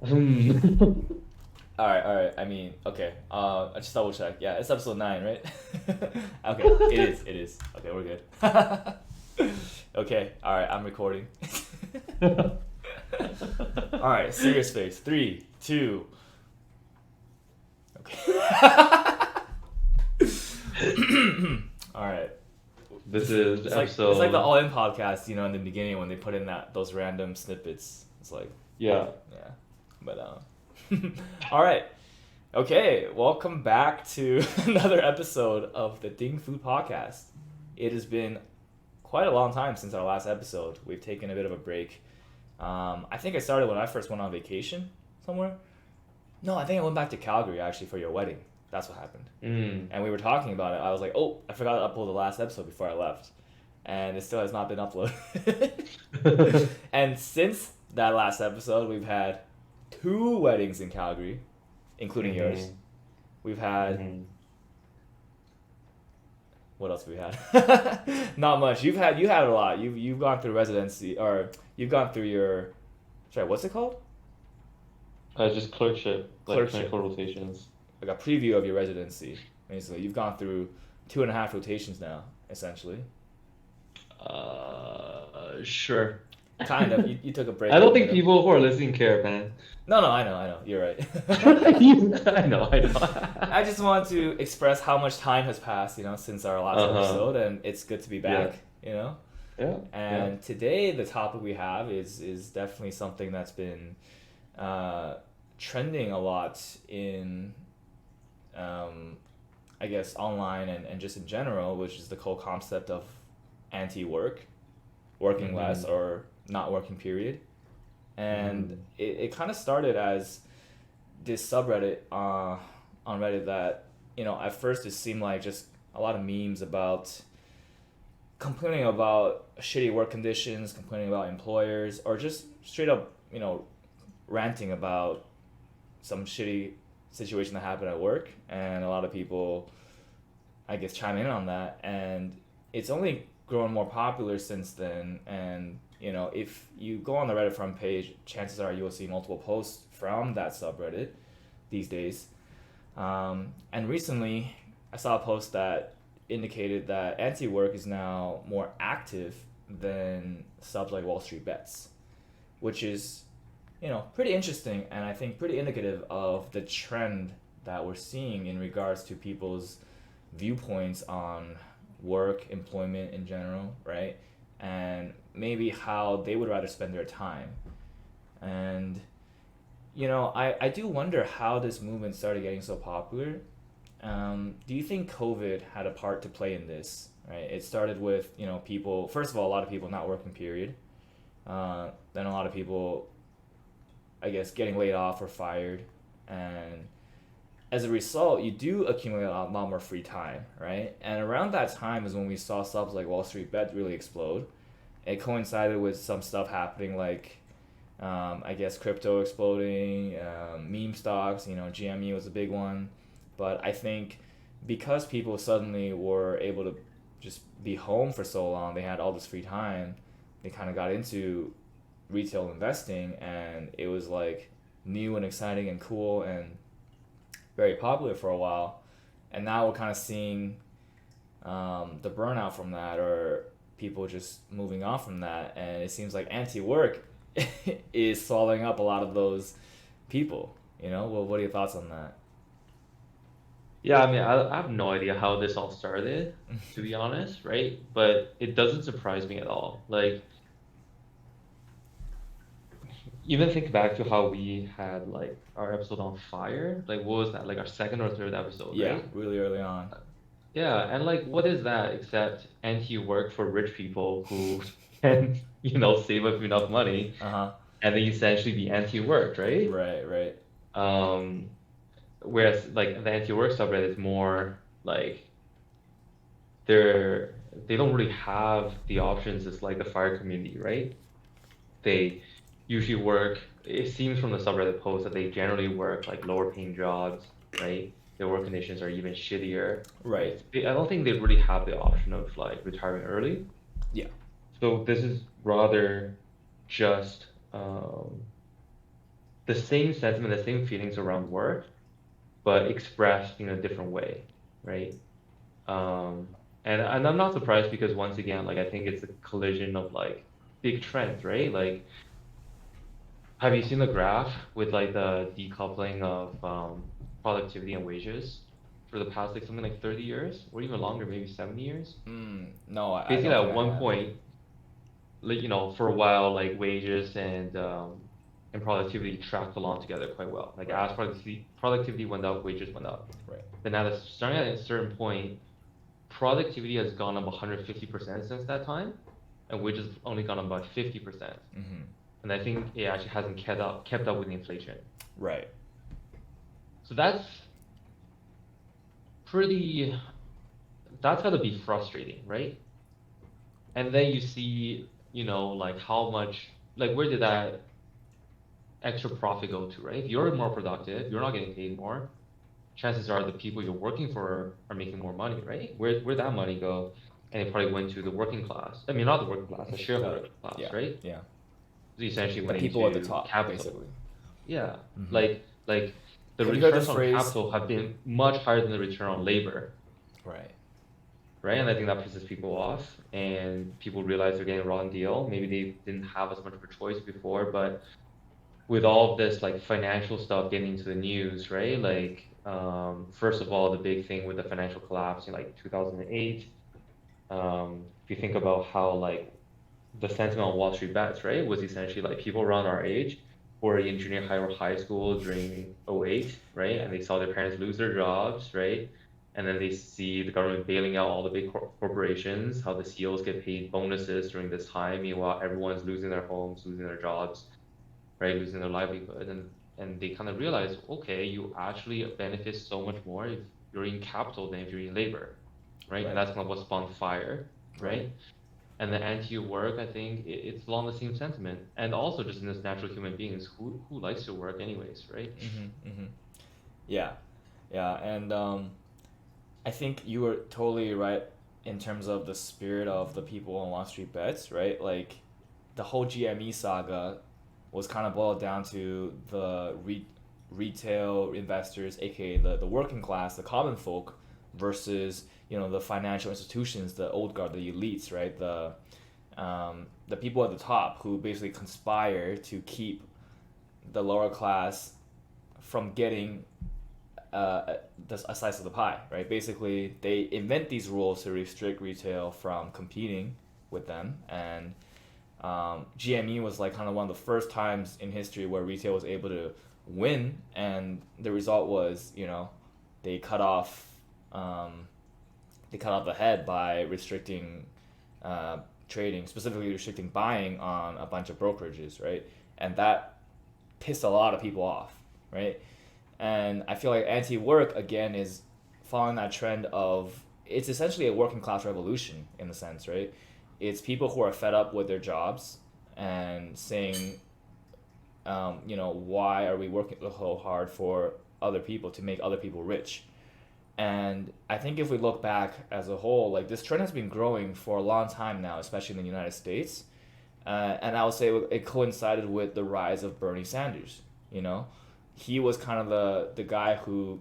Hmm. All right. I mean, okay. I just double check. Yeah, it's episode 9, right? Okay, it is. Okay, we're good. Okay, all right. I'm recording. All right, serious face. Three, two. Okay. All right. This This is it's like the episode. All In podcast. In the beginning when they put in those random snippets. It's like, Yeah. yeah, but all right. Okay, welcome back to another episode of the Ding Food Podcast. It has been quite a long time since our last episode. We've taken a bit of a break. I think I started when I first went on vacation somewhere. No, I think I went back to Calgary actually for your wedding. That's what happened. Mm. And we were talking about it. I was like, oh, I forgot to upload the last episode before I left. And it still has not been uploaded. And since that last episode, we've had two weddings in Calgary, including yours. Mm-hmm. We've had Mm-hmm. what else have we had? Not much. You had a lot. You've gone through residency or you've gone through your sorry, what's it called? Just clerkship, like Clerkship. clinical rotations. Like a preview of your residency. Basically, you've gone through 2.5 rotations now, essentially. Sure. Kind of. You took a break I in the don't think middle. people who are listening care, man. No, no, I know. You're right. I know, I I know. just want to express how much time has passed, since our last Uh-huh. episode, and it's good to be Yeah. back. Yeah. Yeah. And today, the topic we have is definitely something that's been uh, trending a lot in, um, I guess, online and just in general, which is the whole concept of anti-work, working less Mm-hmm. or not working, period. And Mm-hmm. it kind of started as this subreddit on Reddit that at first it seemed like just a lot of memes about complaining about shitty work conditions, complaining about employers, or just straight up ranting about some shitty situation that happened at work, and a lot of people I guess chime in on that, and it's only grown more popular since then. And if you go on the Reddit front page, chances are you will see multiple posts from that subreddit these days. And recently, I saw a post that indicated that anti-work is now more active than subs like Wall Street Bets, which is, pretty interesting and I think pretty indicative of the trend that we're seeing in regards to people's viewpoints on work, employment in general, right? And maybe how they would rather spend their time. And I do wonder how this movement started getting so popular. Do you think COVID had a part to play in this? Right, it started with people. First of all, a lot of people not working. Period. Then a lot of people, I guess, getting laid off or fired, and as a result, you do accumulate a lot more free time, right? And around that time is when we saw subs like Wall Street Bet really explode. It coincided with some stuff happening like I guess crypto exploding, meme stocks. GME was a big one, but I think because people suddenly were able to just be home for so long, they had all this free time. They kind of got into retail investing, and it was like new and exciting and cool and very popular for a while. And now we're kind of seeing the burnout from that, or people just moving on from that, and it seems like anti-work is swallowing up a lot of those people. Well, what are your thoughts on that? Yeah, I mean, I have no idea how this all started, to be honest, right? But it doesn't surprise me at all. Like, even think back to how we had like our episode on fire. Like, what was that? Like our second or third episode, Yeah, right? really early on. Yeah, and like, what is that except anti-work for rich people who can, save up enough money Uh-huh. and then essentially be anti-work, right? Right, right. Um, Whereas like the anti-work subreddit is more like they're they don't really have the options as like the fire community, right? They usually work, it seems from the subreddit post that they generally work like lower paying jobs, right? Their work conditions are even shittier, Right. right? I don't think they really have the option of like retiring early. Yeah. So this is rather just the same sentiment, the same feelings around work, but expressed in a different way, right? Um, and I'm not surprised because once again, like I think it's a collision of like big trends, right? Like, have you seen the graph with like the decoupling of productivity and wages for the past like something like 30 years or even longer, maybe 70 years? No, I Basically, don't think at I one have. point, like for a while, like wages and productivity tracked along together quite well. Like Right, as productivity went up, wages went up. right. Then at starting at a certain point, productivity has gone up 150% since that time, and wages only gone up by 50%. Mm-hmm. And I think it actually hasn't kept up with inflation. Right, So pretty that's gotta be frustrating, right? And then you see, like how much like where did that extra profit go to, right? If you're more productive, you're not getting paid more, chances are the people you're working for are making more money, right? Where'd that money go? And it probably went to the working class. I mean, not the working class, the shareholder class, yeah, right? yeah. So essentially The went people at the into top, capital. basically. Yeah. Mm-hmm. Like the Have you heard the returns on phrase? capital have been much higher than the return on labor, Right. right? And I think that pisses people off and people realize they're getting a wrong deal. Maybe they didn't have as much of a choice before, but with all of this like financial stuff getting into the news, right? Like, first of all, the big thing with the financial collapse in like 2008, if you think about how like the sentiment on Wall Street bets, right, was essentially like people around our age who were in junior high or high school during '08, right? Yeah. And they saw their parents lose their jobs, right? And then they see the government bailing out all the big corporations, how the CEOs get paid bonuses during this time. Meanwhile, everyone's losing their homes, losing their jobs, right? Losing their livelihood. And they kind of realize, okay, you actually benefit so much more if you're in capital than if you're in labor, right? And Right. that's kind of what spawned FIRE, Right. right? And the anti-work, I think it's along the same sentiment. And also just in this natural human beings, who likes to work anyways, right? Mm-hmm. Mm-hmm. Yeah. Yeah. And I think you were totally right in terms of the spirit of the people on Wall Street Bets, right? Like the whole GME saga was kind of boiled down to the retail investors, aka the working class, the common folk, versus the financial institutions, the old guard, the elites, right? The people at the top who basically conspire to keep the lower class from getting a slice of the pie, right? Basically, they invent these rules to restrict retail from competing with them, and GME was like kind of one of the first times in history where retail was able to win, and the result was, they cut off, um, they cut off the head by restricting uh, trading, specifically restricting buying on a bunch of brokerages, right? And that pissed a lot of people off, right? And I feel like anti-work again is following that trend of it's essentially a working class revolution in the sense, right? It's people who are fed up with their jobs and saying, why are we working so hard for other people to make other people rich? And I think if we look back as a whole, like this trend has been growing for a long time now, especially in the United States. And I would say it coincided with the rise of Bernie Sanders. You know, he was kind of the guy who,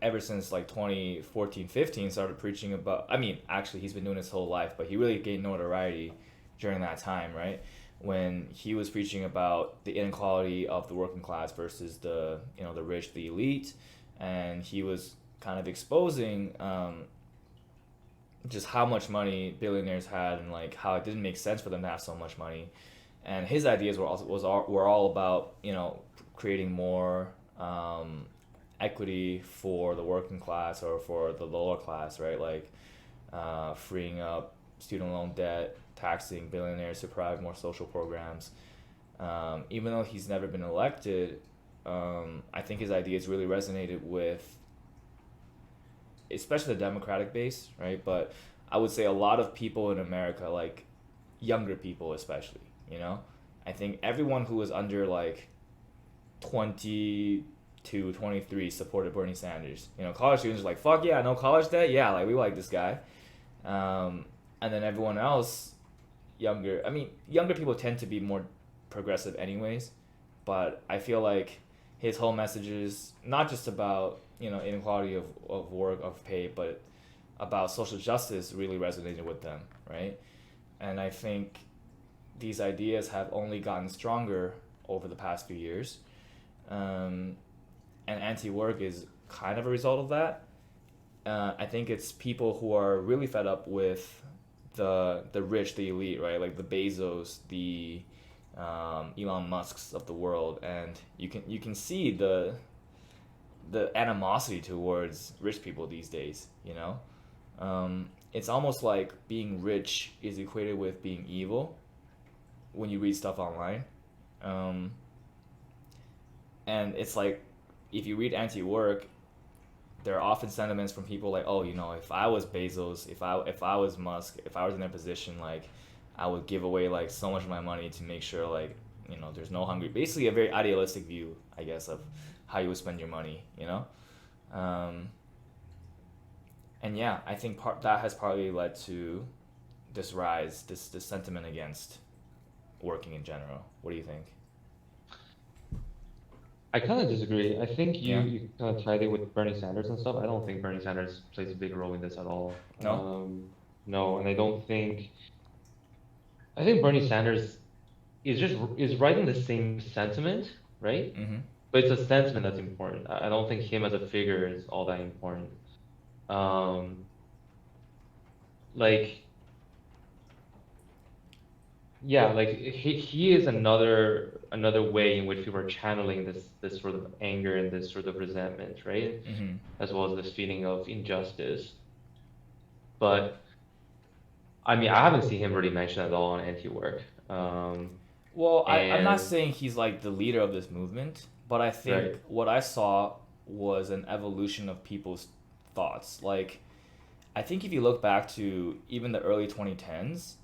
ever since like 2014, 15, started preaching about. I mean, actually, he's been doing his whole life, but he really gained notoriety during that time, right? When he was preaching about the inequality of the working class versus the rich, the elite, and he was kind of exposing just how much money billionaires had and like how it didn't make sense for them to have so much money. And his ideas were all about creating more equity for the working class or for the lower class, right? Like freeing up student loan debt, taxing billionaires to provide more social programs. Even though he's never been elected, I think his ideas really resonated with especially the Democratic base, right? But I would say a lot of people in America, like younger people especially, I think everyone who was under like 20 to 23 supported Bernie Sanders. College students were like, fuck yeah, no college debt? Yeah, like we like this guy. And then everyone else, younger people tend to be more progressive anyways. but I feel like his whole message is not just about inequality of work of pay, but about social justice really resonated with them, right? And I think these ideas have only gotten stronger over the past few years, um, and anti-work is kind of a result of that. I think it's people who are really fed up with the rich, the elite, right? Like the Bezos, the Elon Musk's of the world, and you can see the animosity towards rich people these days. It's almost like being rich is equated with being evil when you read stuff online. Um, and it's like if you read anti-work, there are often sentiments from people like, oh, if I was Bezos, if I was Musk, if I was in their position, like, I would give away like so much of my money to make sure like there's no hungry. Basically, a very idealistic view, I guess, of how you would spend your money. Um, and yeah, I think that has partly led to this rise, this sentiment against working in general. What do you think? I kind of disagree. I think you Yeah. you kind of tied it with Bernie Sanders and stuff. I don't think Bernie Sanders plays a big role in this at all. No. No, and I think Bernie Sanders is writing the same sentiment, right? Mm-hmm. But it's a sentiment that's important. I don't think him as a figure is all that important. Um, like yeah, like he is another way in which people are channeling this sort of anger and this sort of resentment, right? Mm-hmm. As well as this feeling of injustice. But I mean, I haven't seen him really mentioned at all on anti-work. Well, I'm not And saying he's like the leader of this movement, but I think right. what I saw was an evolution of people's thoughts. Like, I think if you look back to even the early 2010s,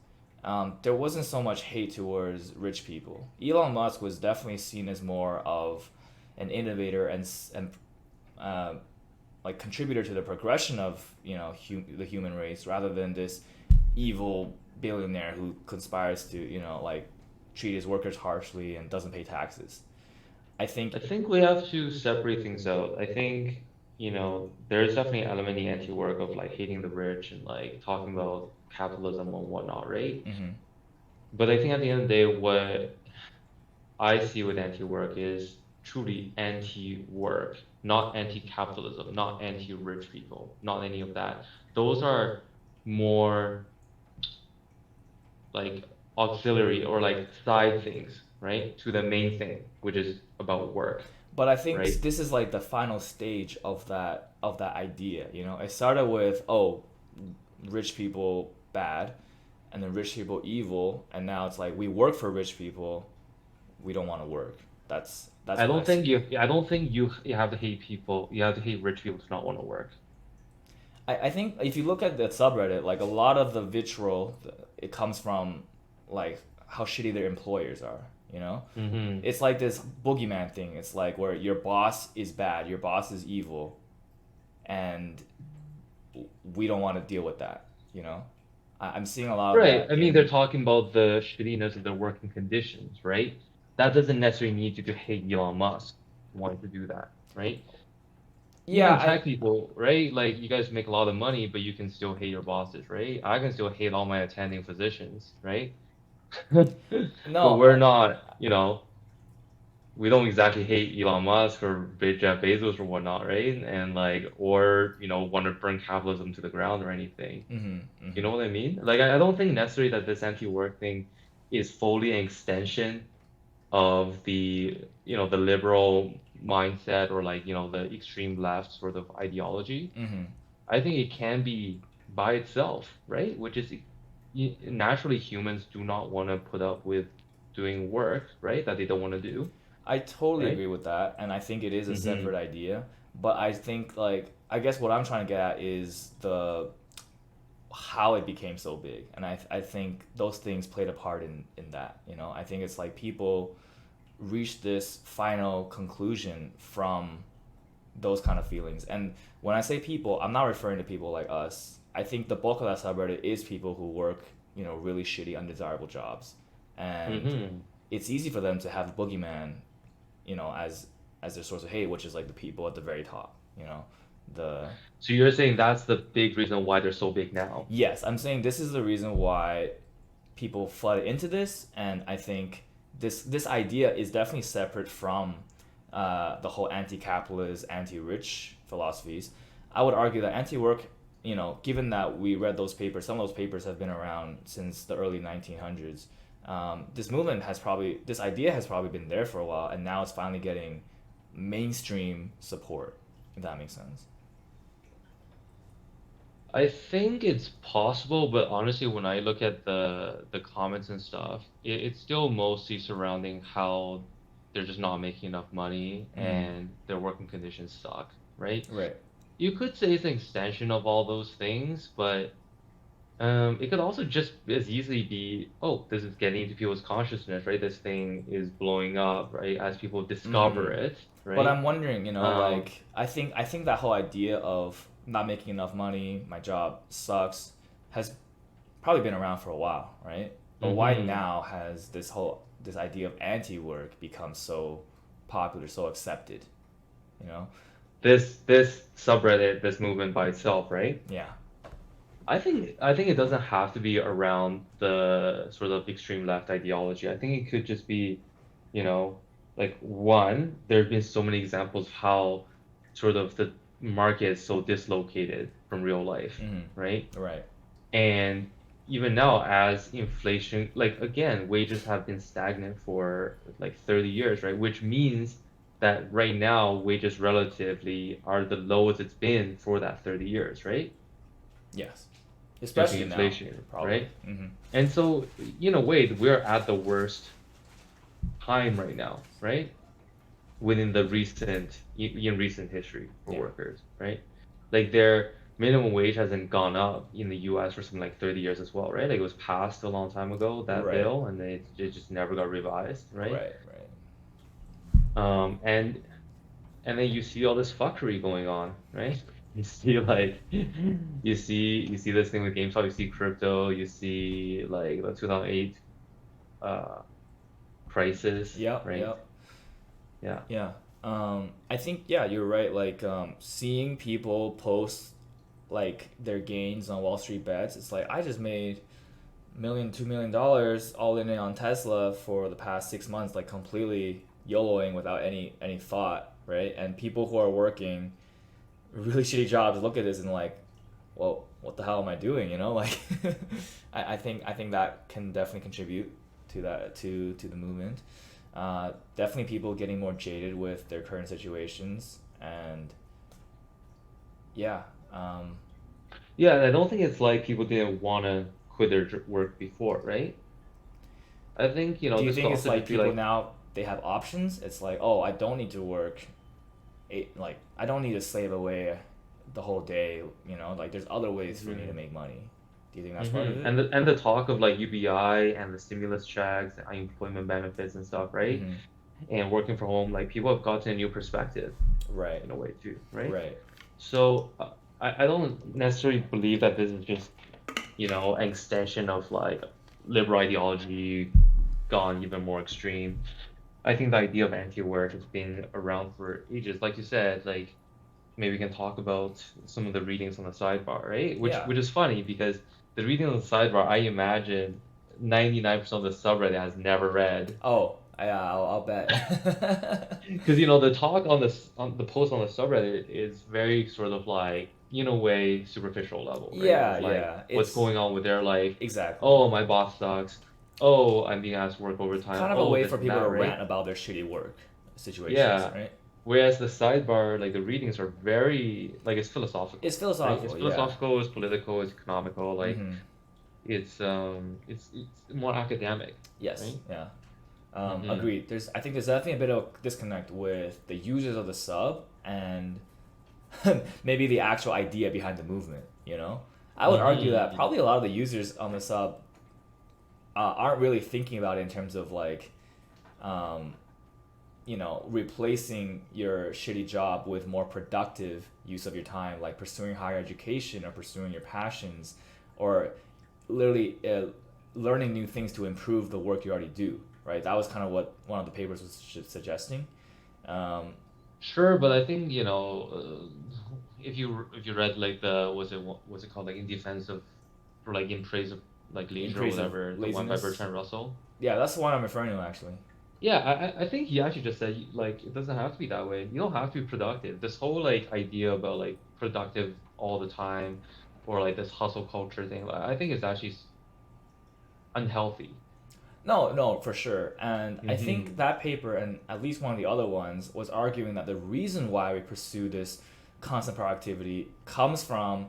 there wasn't so much hate towards rich people. Elon Musk was definitely seen as more of an innovator and uh, like contributor to the progression of the human race, rather than this evil billionaire who conspires to like treat his workers harshly and doesn't pay taxes. I think. I think we have to separate things out. I think, there's definitely an element in the anti-work of like hating the rich and like talking about capitalism and whatnot, right? Mhm. But I think at the end of the day, what I see with anti-work is truly anti-work, not anti-capitalism, not anti-rich people, not any of that. Those are more like auxiliary or like side things, right? To the main thing, which is about work, But I think right? this is like the final stage of that idea. It started with, oh, rich people bad, and then rich people evil, and now it's like we work for rich people, we don't want to work. That's what I see. I don't think you have to hate people. You have to hate rich people to not want to work. I think if you look at the subreddit, like a lot of the vitriol, it comes from like how shitty their employers are. Mm-hmm. It's like this boogeyman thing. It's like where your boss is bad, your boss is evil, and we don't want to deal with that. I'm seeing a lot of Right. that I mean, they're in. talking about the shittiness of their working conditions, right? That doesn't necessarily need you to hate Elon Musk wanting to do that, right? Yeah, Even tech people, right? Like you guys make a lot of money, but you can still hate your bosses, right? I can still hate all my attending physicians, right? But no, we're not, we don't exactly hate Elon Musk or Jeff Bezos or whatnot, right? And like, or, want to bring capitalism to the ground or anything. mm-hmm, You mm-hmm. know what I mean? Like, I don't think necessarily that this anti-work thing is fully an extension of the liberal mindset or like, the extreme left sort of ideology. Mm-hmm. I think it can be by itself, right? Which is naturally humans do not want to put up with doing work, right? That they don't want to do, I totally right? agree with that, and I think it is a Mm-hmm. separate idea. But I think like I guess what I'm trying to get at is the how it became so big, and I think those things played a part in that. I think it's like people reach this final conclusion from those kind of feelings. And when I say people, I'm not referring to people like us. I think the bulk of that subreddit is people who work, really shitty, undesirable jobs, and Mm-hmm. it's easy for them to have the boogeyman as their source of hate, which is like the people at the very top. The So you're saying that's the big reason why they're so big now. Yes, I'm saying this is the reason why people flood into this, and I think this idea is definitely separate from the whole anti-capitalist, anti-rich philosophies. I would argue that anti-work, given that we read those papers, some of those papers have been around since the early 1900s. This idea has probably been there for a while, and now it's finally getting mainstream support. If that makes sense. I think it's possible, but honestly, when I look at the comments and stuff, it's still mostly surrounding how they're just not making enough money Mm-hmm. and their working conditions suck, right? Right. You could say it's an extension of all those things, but it could also just as easily be, oh, this is getting into people's consciousness, right? This thing is blowing up, right? As people Mm-hmm. discover it, But right? I'm wondering, Um, like I think that whole idea of not making enough money, my job sucks, has probably been around for a while, right? But why mhm. now has this idea of anti-work become so popular, so accepted? You know? This subreddit, this movement by itself, right? Yeah. I think it doesn't have to be around the sort of extreme left ideology. I think it could just be, you know, like one, there have been so many examples of how sort of the market is so dislocated from real life, Mm-hmm. right? Right. And even now, as inflation, like again, wages have been stagnant for like 30 years, right? Which means that right now, wages relatively are the lowest it's been for that 30 years, right? Yes. Due to Especially now, inflation, probably. right? Mm-hmm. And so, in a way, we're at the worst time right now, right? Within the in recent history for Yeah. workers, right? Like their minimum wage hasn't gone up in the US for something like 30 years as well, right? Like it was passed a long time ago, that Right. bill, and then it just never got revised, right? Right. Right. Um, and and then you see all this fuckery going on, right? You see like you see this thing with GameStop, you see crypto, you see like the 2008 uh crisis, Yep. right? Yep. Yeah. Yeah. I think yeah, you're right. Like seeing people post like their gains on Wall Street bets, it's like I just made million, $2 million all in on Tesla for the past 6 months, like completely YOLOing without any thought, right? And people who are working really shitty jobs look at this and like, well, what the hell am I doing? Like I think that can definitely contribute to the movement. Definitely people getting more jaded with their current situations, and yeah, Yeah, and I don't think it's like people didn't want to quit their work before, right? I think, do you this could think it's also like just be people like, now they have options? It's like, oh, I don't need to work like I don't need to slave away the whole day. Like there's other ways for me to hmm make money. Do you think that's part of it? And the talk of like UBI and the stimulus checks, the unemployment benefits and stuff, right? Mm-hmm. And working from home, like people have gotten a new perspective Right. in a way too, right? Right. So I don't necessarily believe that this is just, an extension of like liberal ideology gone even more extreme. I think the idea of anti-war has been around for ages. Like you said, like maybe we can talk about some of the readings on the sidebar, right? Which Yeah. which is funny because the reading on the sidebar, I imagine 99% of the subreddit has never read. Oh, yeah. I'll bet. Because the talk on the post on the subreddit is very sort of like, in a way, superficial level, right? Yeah. It's like Yeah. what's It's going on with their life. exactly. Oh, my boss sucks. Oh, I'm being asked to work overtime. Kind of a Oh, way this for and people to that, rant right? about their shitty work situations, Yeah. right? Whereas the sidebar, like the readings are very like it's philosophical, It's right? It's philosophical, yeah. philosophical, it's political, it's economical, like Mm-hmm. it's more academic, Yes, right? yeah. Mm-hmm. Agreed. I think there's definitely a bit of disconnect with the users of the sub and maybe the actual idea behind the movement. I would argue that Mm-hmm. probably a lot of the users on the sub aren't really thinking about it in terms of like, um, replacing your shitty job with more productive use of your time, like pursuing higher education or pursuing your passions, or literally learning new things to improve the work you already do. Right. That was kind of what one of the papers was suggesting. Um, Sure, but I think, if you read like the what's it called, like in defense of, or like in praise of like in leisure or praise of whatever, the one by laziness. Bertrand Russell. Yeah, that's the one I'm referring to actually. Yeah, I think he actually just said like it doesn't have to be that way. You don't have to be productive. This whole like idea about like productive all the time, or like this hustle culture thing, like, I think it's actually unhealthy. No, no, for sure. And I think Hmm. that paper and at least one of the other ones was arguing that the reason why we pursue this constant productivity comes from,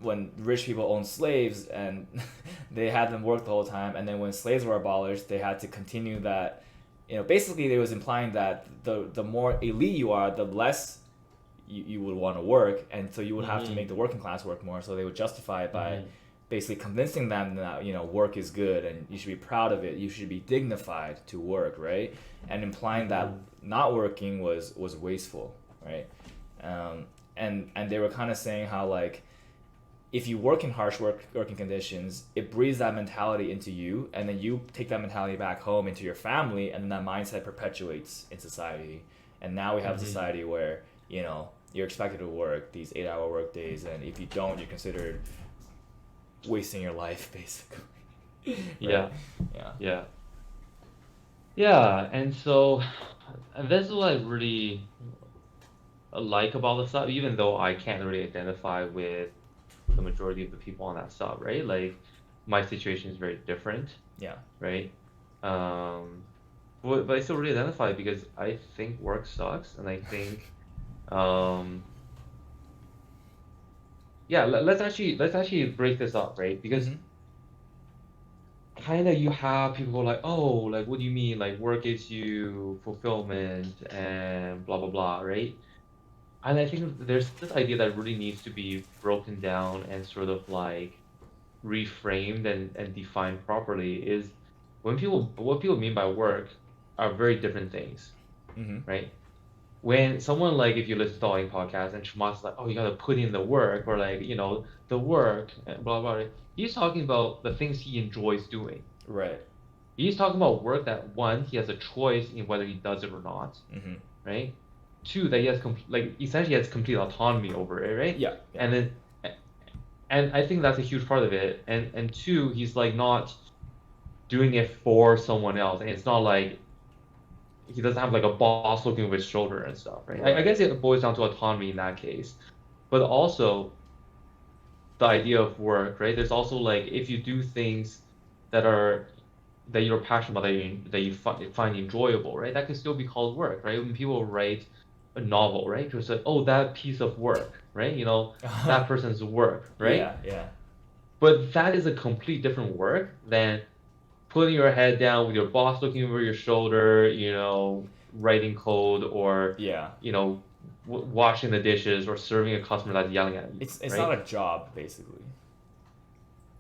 when rich people owned slaves and they had them work the whole time, and then when slaves were abolished, they had to continue that. Basically, it was implying that the more elite you are, the less you would want to work, and so you would have to make Hmm. the working class work more. So they would justify it by Hmm. basically convincing them that work is good and you should be proud of it. You should be dignified to work, right? And implying that Hmm. not working was wasteful, right? Um, and they were kind of saying how, like, if you work in harsh working conditions, it breeds that mentality into you, and then you take that mentality back home into your family, and then that mindset perpetuates in society. And now we have a Hmm. society where you're expected to work these 8-hour work days, and if you don't, you're considered wasting your life, basically. Right? Yeah, Yeah. yeah, yeah. And so, and this is what I really like about the sub, even though I can't really identify with the majority of the people on that sub, right? Like my situation is very different, Yeah. right? Um, but I still really identify because I think work sucks, and I think, um, yeah. Let's actually break this up, right? Because Mm-hmm. kind of you have people go like, oh, like what do you mean? Like work gives you fulfillment and blah blah blah, right? And I think there's this idea that really needs to be broken down and sort of like reframed and defined properly is what people mean by work are very different things, Mm-hmm. right? When someone like if you listen to all podcasts and Shama's like, oh, you gotta put in the work or like, the work, blah blah. He's talking about the things he enjoys doing. Right. He's talking about work that one, he has a choice in whether he does it or not, Mm-hmm. right? Two, that he has like essentially has complete autonomy over it, right? Yeah. Yeah. And then and I think that's a huge part of it. And two, he's like not doing it for someone else. And it's not like he doesn't have like a boss looking over his shoulder and stuff, right? I Right. guess it boils down to autonomy in that case. But also the idea of work, right? There's also like if you do things that are that you're passionate about, that you find enjoyable, right? That can still be called work, right? When people write a novel, right? Just like, oh, that piece of work, right? That person's work, right? Yeah. Yeah. But that is a complete different work than putting your head down with your boss looking over your shoulder, writing code or, Yeah. washing the dishes or serving a customer that's yelling at you, It's not right? a job, basically.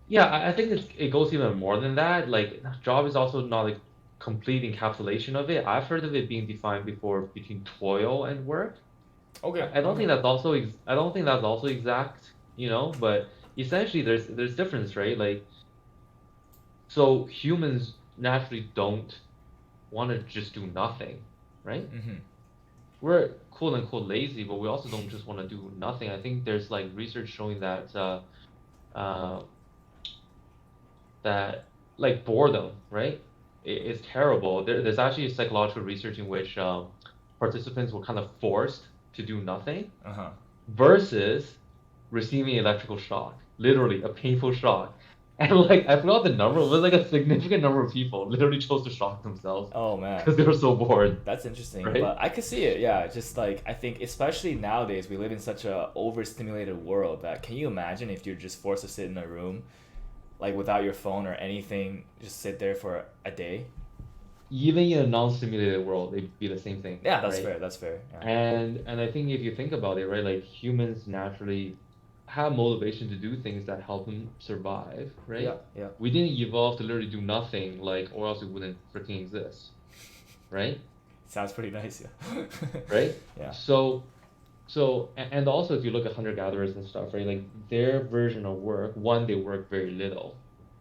Yeah, I think it goes even more than that. Like, job is also not a complete encapsulation of it. I've heard of it being defined before between toil and work. Okay. I don't think Okay. that's also I don't think that's also exact, but essentially there's difference, right? Like, so humans naturally don't want to just do nothing, right? Mm-hmm. We're quote unquote lazy, but we also don't just want to do nothing. I think there's like research showing uh, that like boredom, right, is terrible. There's actually psychological research in which participants were kind of forced to do nothing Uh huh. versus receiving electrical shock, literally a painful shock. And like I forgot the number, it was like a significant number of people literally chose to shock themselves Oh man. because they were so bored, That's interesting, right? but I could see it. Yeah, just like I think, especially nowadays, we live in such a overstimulated world that can you imagine if you're just forced to sit in a room like without your phone or anything, just sit there for a day? Even in a non-simulated world, it'd be the same thing, Yeah, that's right? fair. That's fair. Yeah. And I think if you think about it, right, like humans naturally have motivation to do things that help them survive, Yeah. right? Yeah. We didn't evolve to literally do nothing, like, or else we wouldn't freaking exist, right? Sounds pretty nice. Yeah. Right? Yeah. And also if you look at hunter-gatherers and stuff, right, like their version of work, one, they work very little,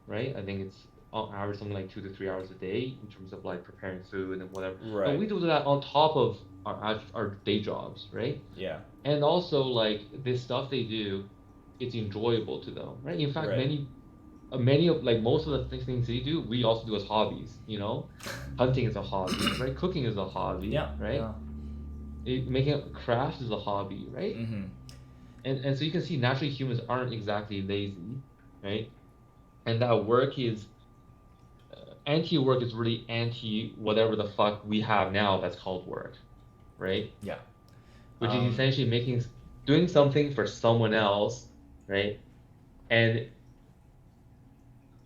right? I think it's on average something like 2 to 3 hours a day in terms of like preparing food and whatever. And Right. we do that on top of our day jobs, right? Yeah. And also like this stuff they do, it's enjoyable to them, right? In fact, Right. many of like most of the things they do, we also do as hobbies, you know? Hunting is a hobby, right? Cooking is a hobby, Yeah. right? Yeah. Making crafts is a hobby, right? Mm-hmm. And so you can see naturally humans aren't exactly lazy, right? And that work is anti-work is really anti whatever the fuck we have now that's called work, right? Yeah. Which is Um, essentially doing something for someone else, right?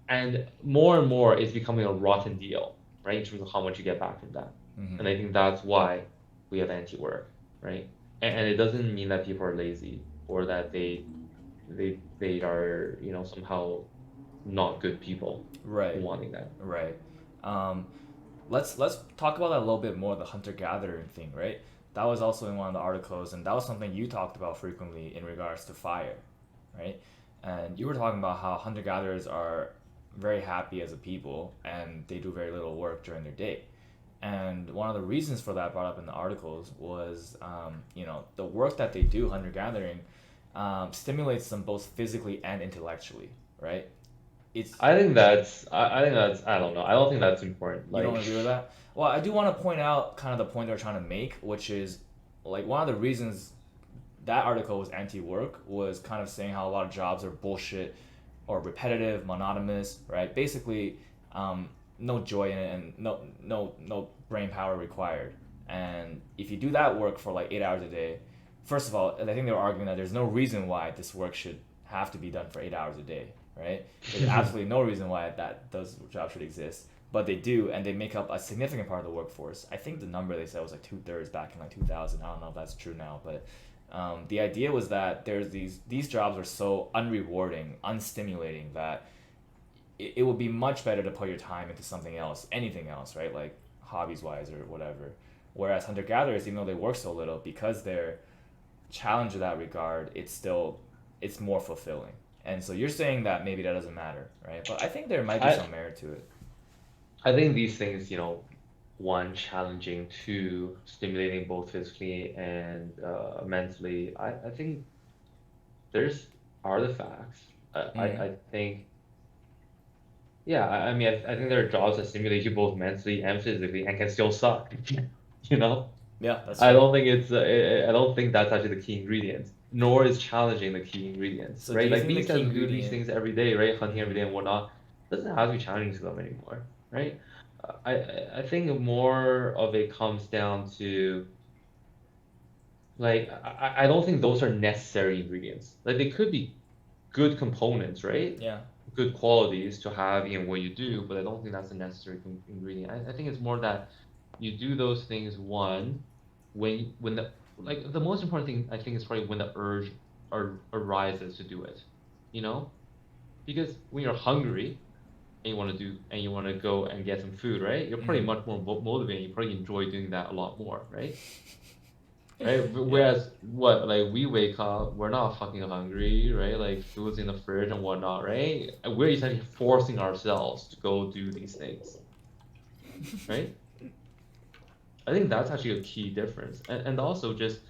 And more and more it's becoming a rotten deal, right? In terms of how much you get back from that. mm-hmm. And I think that's why we have anti-work, right? And it doesn't mean that people are lazy or that they are, somehow not good people Right. wanting that. Right. Um, let's talk about that a little bit more. The hunter gathering thing, right? That was also in one of the articles, and that was something you talked about frequently in regards to fire, right? And you were talking about how hunter gatherers are very happy as a people, and they do very little work during their day. And one of the reasons for that brought up in the articles was, the work that they do, hunter gathering, stimulates them both physically and intellectually, right? It's I think that's I don't know. I don't think that's important. You don't Like agree with that? Well, I do want to point out kind of the point they're trying to make, which is like one of the reasons that article was anti-work was kind of saying how a lot of jobs are bullshit or repetitive, monotonous, right? Basically, no joy in it and no brain power required. And if you do that work for like 8 hours a day, first of all, I think they were arguing that there's no reason why this work should have to be done for 8 hours a day, right? There's absolutely no reason why those jobs should exist, but they do, and they make up a significant part of the workforce. I think the number they said was like 2/3 back in like 2000. I don't know if that's true now, but the idea was that there's these jobs are so unrewarding, unstimulating that it would be much better to put your time into something else, anything else, right? Like hobbies wise or whatever. Whereas hunter gatherers, even though they work so little, because they're challenged in that regard, it's more fulfilling. And so you're saying that maybe that doesn't matter, right? But I think there might be I some merit to it. I think these things, one, challenging, two, stimulating both physically and mentally. I think there's artifacts. Mm. I think, yeah, I mean, I think there are jobs that stimulate you both mentally and physically and can still suck, you know? Yeah, that's I true. don't think I don't think that's actually the key ingredient, nor is challenging the key ingredient, So do right? you Like think the being key said, we do these ingredient? things every day, right? Hunting every day and whatnot, doesn't have to be challenging to them anymore, right? I think more of it comes down to like I don't think those are necessary ingredients. Like they could be good components, right? Yeah. Good qualities to have in what you do, but I don't think that's a necessary ingredient. I think it's more that you do those things one when the like the most important thing I think is probably when the urge arises to do it, you know? Because when you're hungry and you want to go and get some food, right? You're probably Mm-hmm. much more motivated. You probably enjoy doing that a lot more, right? Right? Yeah. Whereas what like we wake up, we're not fucking hungry, right? Like food's in the fridge and whatnot, right? And we're essentially forcing ourselves to go do these things, right? I think that's actually a key difference. And also just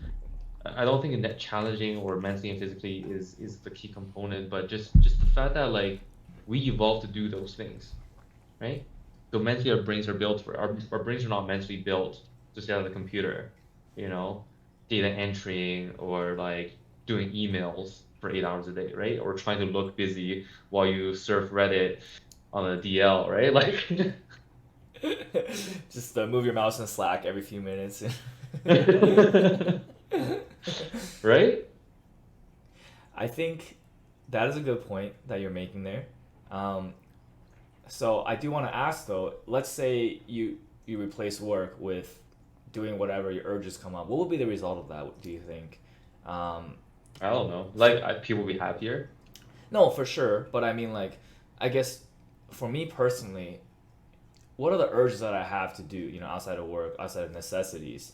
I don't think that challenging or mentally and physically is the key component, but just the fact that like we evolved to do those things, right? So mentally our brains are built for our brains are not mentally built to sit at the computer, you know, data entering or like doing emails for 8 hours a day, right? Or trying to look busy while you surf Reddit on a DL, right? Like Just move your mouse in Slack every few minutes. right? I think that is a good point that you're making there. Um, so I do want to ask though. Let's say you replace work with doing whatever your urges come up. What would be the result of that? Do you think? Um, I don't know. Like people be happier. no, for sure. But I mean, like, I guess for me personally, what are the urges that I have to do? Outside of work, outside of necessities.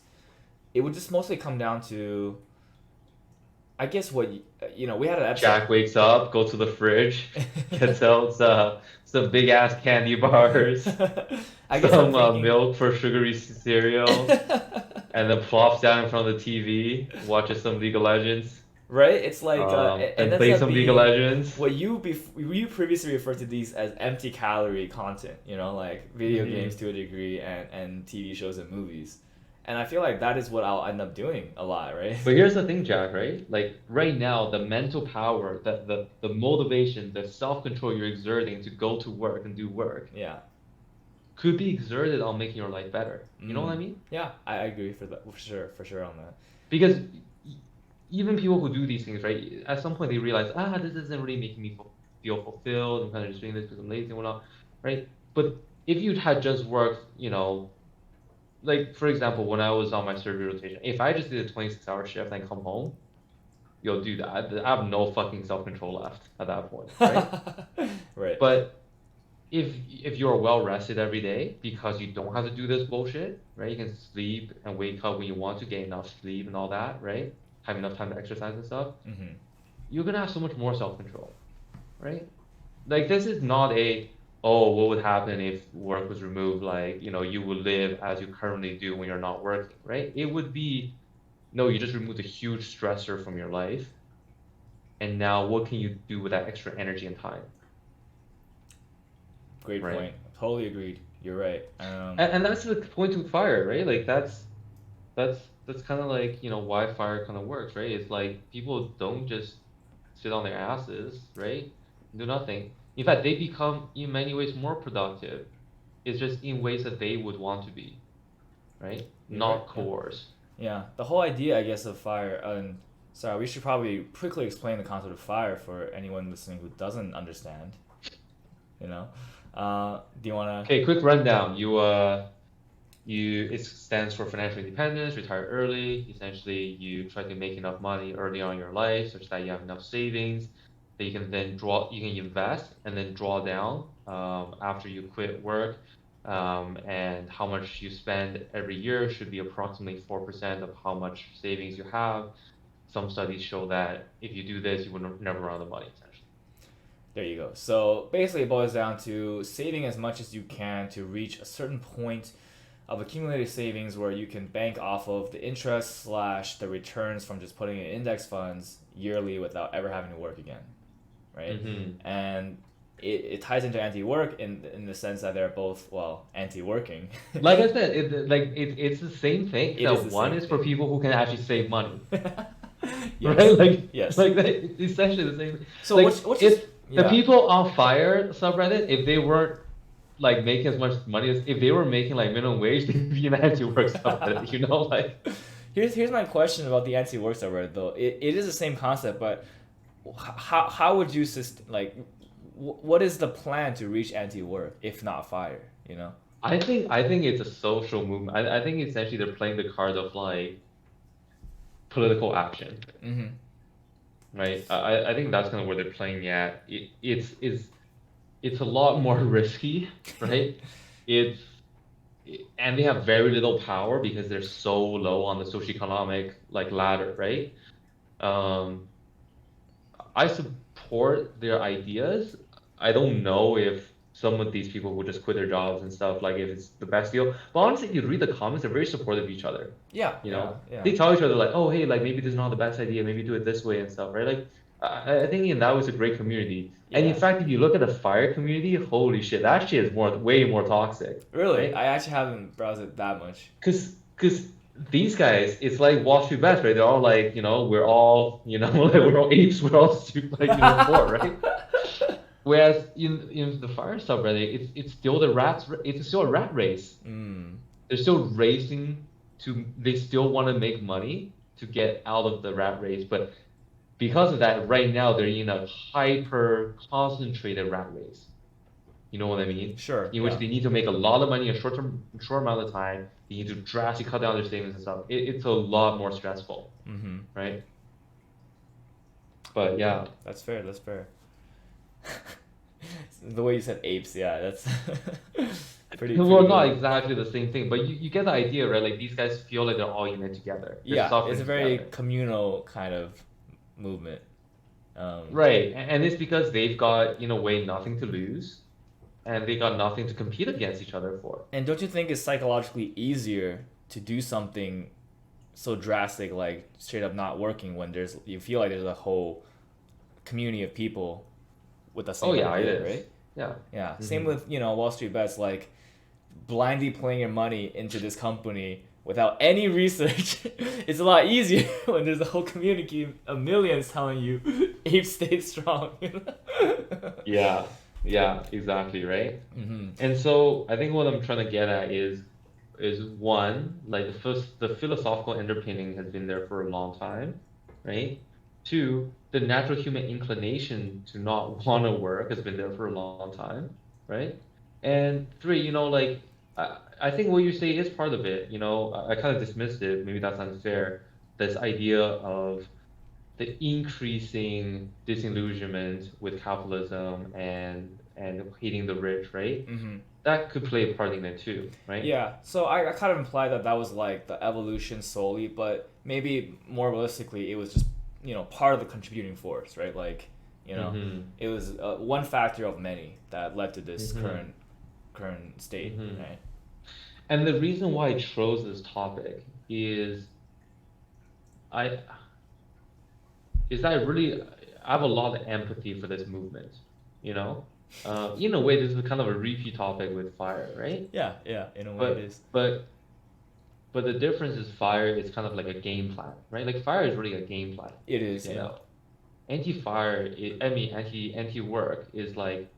It would just mostly come down to I guess what we had an episode. Jack wakes up, goes to the fridge, gets out some big ass candy bars, I guess I'm some thinking. milk for sugary cereal, and then plops down in front of the TV, watches some League of Legends, Right? It's like, and and ends plays up some League of being Legends. what you previously referred to these as empty calorie content. Like video games Hmm. to a degree and TV shows and movies, and I feel like that is what I'll end up doing a lot, right? But here's the thing, Jack, right? Like right now, the mental power, the motivation, the self-control you're exerting to go to work and do work Yeah. could be exerted on making your life better. You know what I Mm. mean? Yeah, I agree for sure on that. Because even people who do these things, right, at some point they realize, this isn't really making me feel fulfilled. I'm kind of just doing this because I'm lazy and whatnot, right? But if you had just worked, like for example, when I was on my surgery rotation, if I just did a 26-hour shift and come home, you'll do that. I have no fucking self-control left at that point, right? Right. But if you're well rested every day because you don't have to do this bullshit, right? You can sleep and wake up when you want to, get enough sleep and all that, right? Have enough time to exercise and stuff. Hmm. You're gonna have so much more self-control, right? Like this is not what would happen if work was removed? Like, you would live as you currently do when you're not working, right? It would be, no, you just removed a huge stressor from your life, and now what can you do with that extra energy and time, Great right? point. Totally agreed. You're right. And that's the point to fire, right? Like that's kind of like, why fire kind of works, right? It's like people don't just sit on their asses, right? Do nothing. In fact, they become in many ways more productive. It's just in ways that they would want to be, right? You're right. Not coerced. Yeah. The whole idea, I guess, of fire. And sorry, we should probably quickly explain the concept of fire for anyone listening who doesn't understand. You know. Do you wanna? Okay, quick rundown. It stands for financial independence, retire early. Essentially, you try to make enough money early on in your life such that you have enough savings that you can invest and then draw down after you quit work. And how much you spend every year should be approximately 4% of how much savings you have. Some studies show that if you do this, you will never run out of money, essentially. There you go. So basically, it boils down to saving as much as you can to reach a certain point of accumulated savings where you can bank off of the interest slash the returns from just putting in index funds yearly without ever having to work again, right? Mm-hmm. And it ties into anti-work in the sense that they're both, well, anti-working. Like I said, it's the same thing, It is except the one same is for thing. people who can actually save money, Yes. right? Like Yes. like that, it's essentially the same. So Like what's just if the yeah. people on Fire subreddit, if they weren't like making as much money as if they were making like minimum wage, they'd be an anti-work subreddit, like. Here's my question about the anti-work subreddit though. It is the same concept, but how would you what is the plan to reach anti-work if not fire? I think it's a social movement. I think essentially they're playing the card of like political action, Mm-hmm. right? I think that's kind of where they're playing at. It's a lot more risky, right? It's and they have very little power because they're so low on the socioeconomic like ladder, right? Um, I support their ideas. I don't know if some of these people who just quit their jobs and stuff, like if it's the best deal. But honestly, if you read the comments, they're very supportive of each other. Yeah, You yeah, know, yeah, they tell each other like, oh, hey, like maybe this is not the best idea. Maybe do it this way and stuff, right? Like, I think in that was a great community. And in yeah. fact, if you look at the fire community, holy shit, that shit is way more toxic, Really, right? I actually haven't browsed it that much. Cause these guys, it's like Wall Street Bets, right? They're all like, we're all, like we're all apes, we're all stupid, like, poor, right? Whereas in the fire subreddit, it's still it's still a rat race. Mm. They're still racing they still want to make money to get out of the rat race, but because of that, right now they're in a hyper concentrated rat race. You know what I mean? Sure. In which Yeah. they need to make a lot of money in a short amount of time. They need to drastically cut down their savings and stuff. It's a lot more stressful, Mm-hmm. right? But yeah. That's fair. That's fair. The way you said apes, yeah, that's Well, pretty not good. exactly the same thing, but you get the idea, right? Like these guys feel like they're all in it together. They're Yeah, it's suffering a very together. communal kind of movement. Um, Right. And it's because they've got, in a way, nothing to lose, and they got nothing to compete against each other for. and don't you think it's psychologically easier to do something so drastic, like straight up not working, when you feel like there's a whole community of people with the Oh same yeah, it idea, is. right? Yeah. Yeah. Same Hmm. with Wall Street bets, like blindly putting your money into this company without any research. It's a lot easier when there's a whole community of millions telling you ape stay strong. Yeah. Yeah, exactly, right? Mm-hmm. And so I think what I'm trying to get at is one, like the philosophical underpinning has been there for a long time, right? Two, the natural human inclination to not want to work has been there for a long time, right? And three, like I think what you say is part of it, I kind of dismissed it, maybe that's unfair, this idea of the increasing disillusionment with capitalism and hating the rich, right? Mm-hmm. That could play a part in it too, right? Yeah, so I kind of implied that was like the evolution solely, but maybe more realistically, it was just part of the contributing force, right? Like, Mm-hmm. it was one factor of many that led to this Mm-hmm. current state, Mm-hmm. right? And the reason why I chose this topic I is that I have a lot of empathy for this movement, you know? In a way, this is kind of a repeat topic with fire, right? Yeah, yeah, in a way it But is. but but the difference is fire is kind of like a game plan, right? Like fire is really a game plan, It is, you yeah. know? Anti-fire, I mean anti-work is like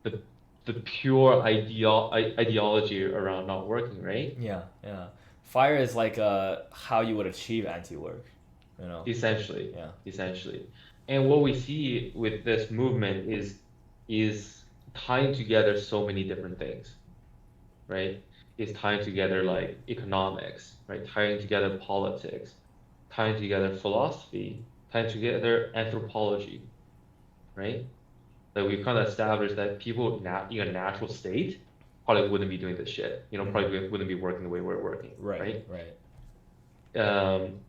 the the pure ideology around not working, right? Yeah, yeah. Fire is like how you would achieve anti-work, you know? Essentially, Yeah. essentially. And what we see with this movement is tying together so many different things, right? Is tying together like economics, right? Tying together politics, tying together philosophy, tying together anthropology, right? Like we've kind of established that people in a natural state probably wouldn't be doing this shit, Hmm. probably wouldn't be working the way we're working, Right, right? right. Um,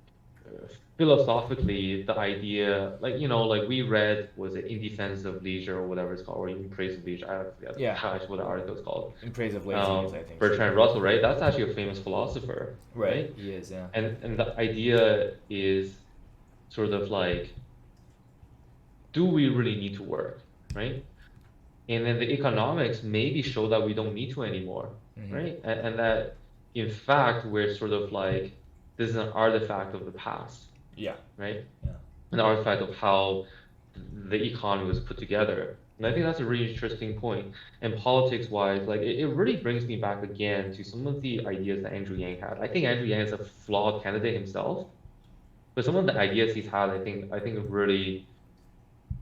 Philosophically, the idea, like we read, was it In Defense of Leisure or whatever it's called, or In Praise of Leisure, I forget Yeah. actually what the article is called. In praise of laziness, I think so. Bertrand Russell, right? That's actually a famous philosopher, Right, right? he is, yeah. And the idea is sort of like, do we really need to work, right? And then the economics maybe show that we don't need to anymore, Hmm. right? And that in fact we're sort of like this is an artifact of the past, Yeah, right? yeah. An artifact of how the economy was put together. And I think that's a really interesting point. And politics wise, like it really brings me back again to some of the ideas that Andrew Yang had. I think Andrew Yang is a flawed candidate himself, but some of the ideas he's had, I think really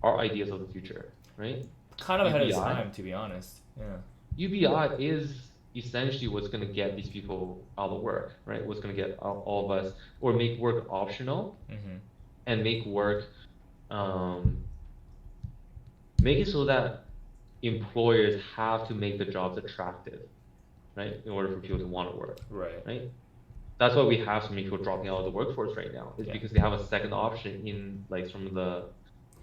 are ideas of the future, right? Kind of ahead of its UBI. time, to be honest. Yeah. UBI is essentially what's going to get these people out of work, right? What's going to get all of us, or make work optional Hmm. and um, make it so that employers have to make the jobs attractive, right? In order for people to want to work, Right. right? That's why we have so many people dropping out of the workforce right now. It's Yeah. because they have a second option in like some of the.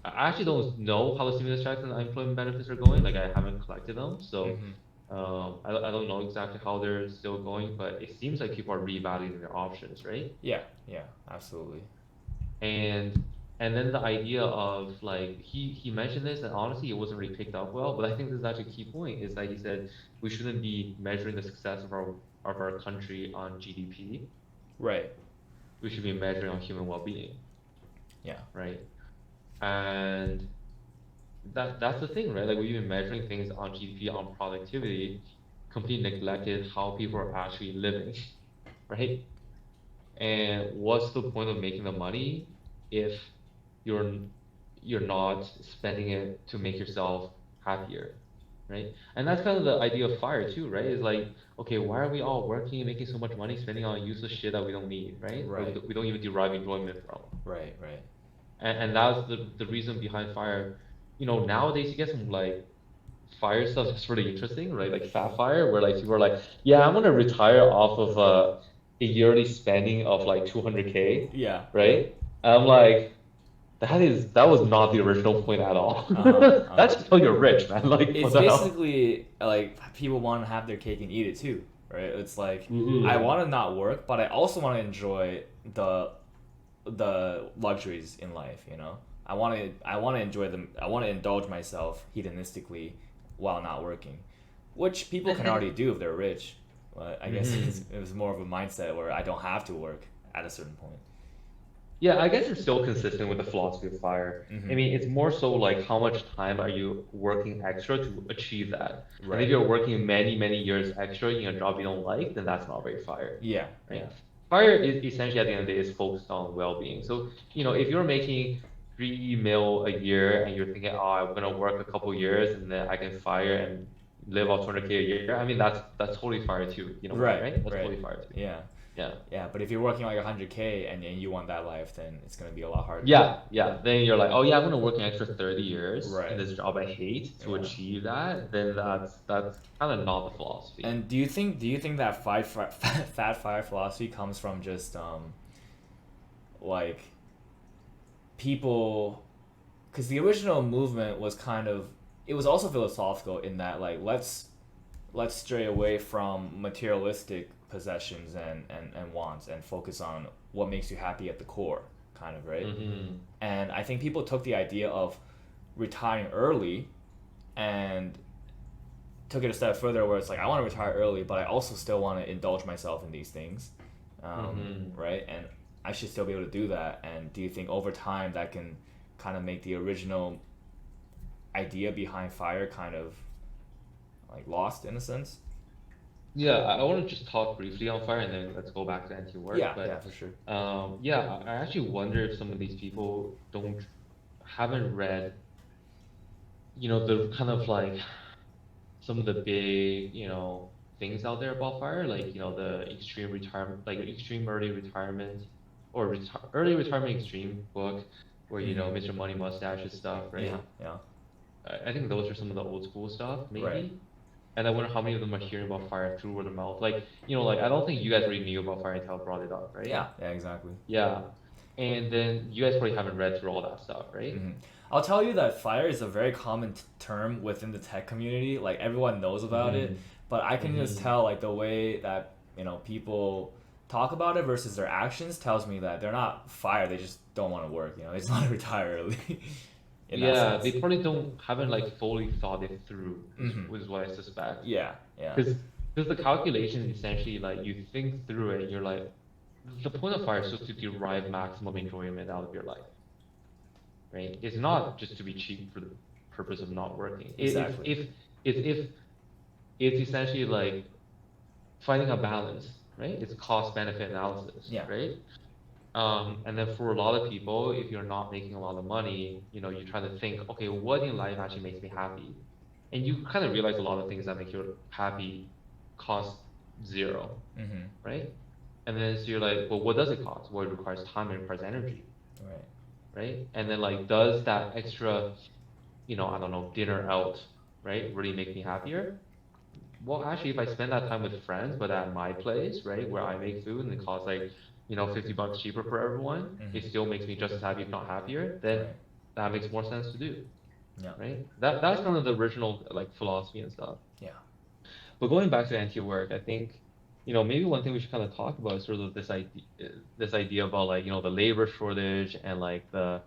I actually don't know how the stimulus checks and unemployment benefits are going. Like I haven't collected them, so Hmm. I don't know exactly how they're still going. But it seems like people are reevaluating their options, right? Yeah, yeah, absolutely. And and then the idea of like he mentioned this, and honestly it wasn't really picked up well, but I think this is actually a key point, is that he said we shouldn't be measuring the success of our country on GDP. Right. We should be measuring on human well-being, Yeah. right? And that's the thing, right? Like we've been measuring things on GDP, on productivity, completely neglected how people are actually living, right? And what's the point of making the money if you're you're not spending it to make yourself happier, right? And that's kind of the idea of fire too, right? Is like, okay, why are we all working and making so much money, spending on useless shit that we don't need, right? Or Right. we don't even derive enjoyment from. Right. Right. And that's the reason behind fire. Nowadays you get some like fire stuff that's really interesting, right? Like Sapphire, where like people are like, yeah, I'm gonna retire off of a yearly spending of like 200K, Yeah. Yeah. right? And I'm like, that was not the original point at all. Uh-huh, That's uh-huh. just how you're rich, man. Like, what It's the hell? basically like people want to have their cake and eat it too, right? It's like I Hmm. want to not work, but I also want to enjoy the luxuries in life, you know? I want to enjoy them. I want to indulge myself hedonistically while not working, which people I can think. already do if they're rich. But I guess Hmm. it was more of a mindset where I don't have to work at a certain point. Yeah, I guess it's still consistent with the philosophy of fire. I Mm-hmm. mean, it's more so like how much time are you working extra to achieve that? And if Right. you're working many, many years extra in a job you don't like, then that's not very fire, Yeah. right? Yeah. Fire is essentially at the end of the day is focused on well-being. So, if you're making 3 mil a year and you're thinking, oh, I'm gonna work a couple years and then I can fire and live off 200K a year. I mean, that's totally fire too. You know what I mean, Right. right? That's Right. totally fire too. Yeah. Yeah. Yeah. But if you're working like 100K and you want that life, then it's gonna be a lot harder. Yeah, yeah. Then you're like, oh yeah, I'm gonna work an extra 30 years in Right. this job I hate to Yeah. achieve that. Then that's kind of not the philosophy. And do you think that fat fire philosophy comes from just like people, because the original movement was kind of, it was also philosophical in that like let's stray away from materialistic possessions and wants and focus on what makes you happy at the core, kind of, right? Hmm. And I think people took the idea of retiring early and took it a step further where it's like I want to retire early, but I also still want to indulge myself in these things, Hmm. right? And I should still be able to do that. And do you think over time that can kind of make the original idea behind fire kind of like lost in a sense? Yeah, I want to just talk briefly on fire and then let's go back to anti-work. Yeah, yeah, But for sure. yeah, I actually wonder if some of these people don't haven't read, the kind of like some of the big, things out there about fire, like, the extreme retirement, like extreme early retirement or early retirement extreme book where, Mm-hmm. Mr. Money Mustache's stuff, Yeah, right? yeah, I think those are some of the old school stuff, right. maybe. And I wonder how many of them are hearing about fire through word of mouth. Like, like I don't think you guys really knew about fire until I brought it up, right? Yeah, yeah, exactly. Yeah. And then you guys probably haven't read through all that stuff, right? Hmm. I'll tell you that fire is a very common term within the tech community. Like everyone knows about it, Mm-hmm. but I can just Mm-hmm. tell like the way that people talk about it versus their actions tells me that they're not fire. They just don't want to work. They just want to retire early. In that Yeah, they sense. probably haven't like fully thought it through, Hmm. is what I suspect. Yeah, yeah, Because the calculation is essentially like you think through it and you're like, the point of fire is just to derive maximum enjoyment out of your life, right? It's not just to be cheap for the purpose of not working. exactly. If it's essentially like finding a balance, right? It's cost benefit analysis, Yeah. right? And then for a lot of people, if you're not making a lot of money, you try to think, okay, what in life actually makes me happy? And you kind of realize a lot of things that make you happy cost zero, Hmm. right? And then so you're like, well, what does it cost? Well, it requires time, it requires energy, Right. right? And then like, does that extra, I don't know, dinner out, right, really make me happier? Well, actually, if I spend that time with friends, but at my place, right, where I make food and it costs like, $50 cheaper for everyone, it Hmm. still makes me just as happy, if not happier, then Right. that makes more sense to do, Yeah. right? That's kind of the original like philosophy and stuff. Yeah. But going back to anti-work, I think, maybe one thing we should kind of talk about is sort of this idea about like, the labor shortage and like the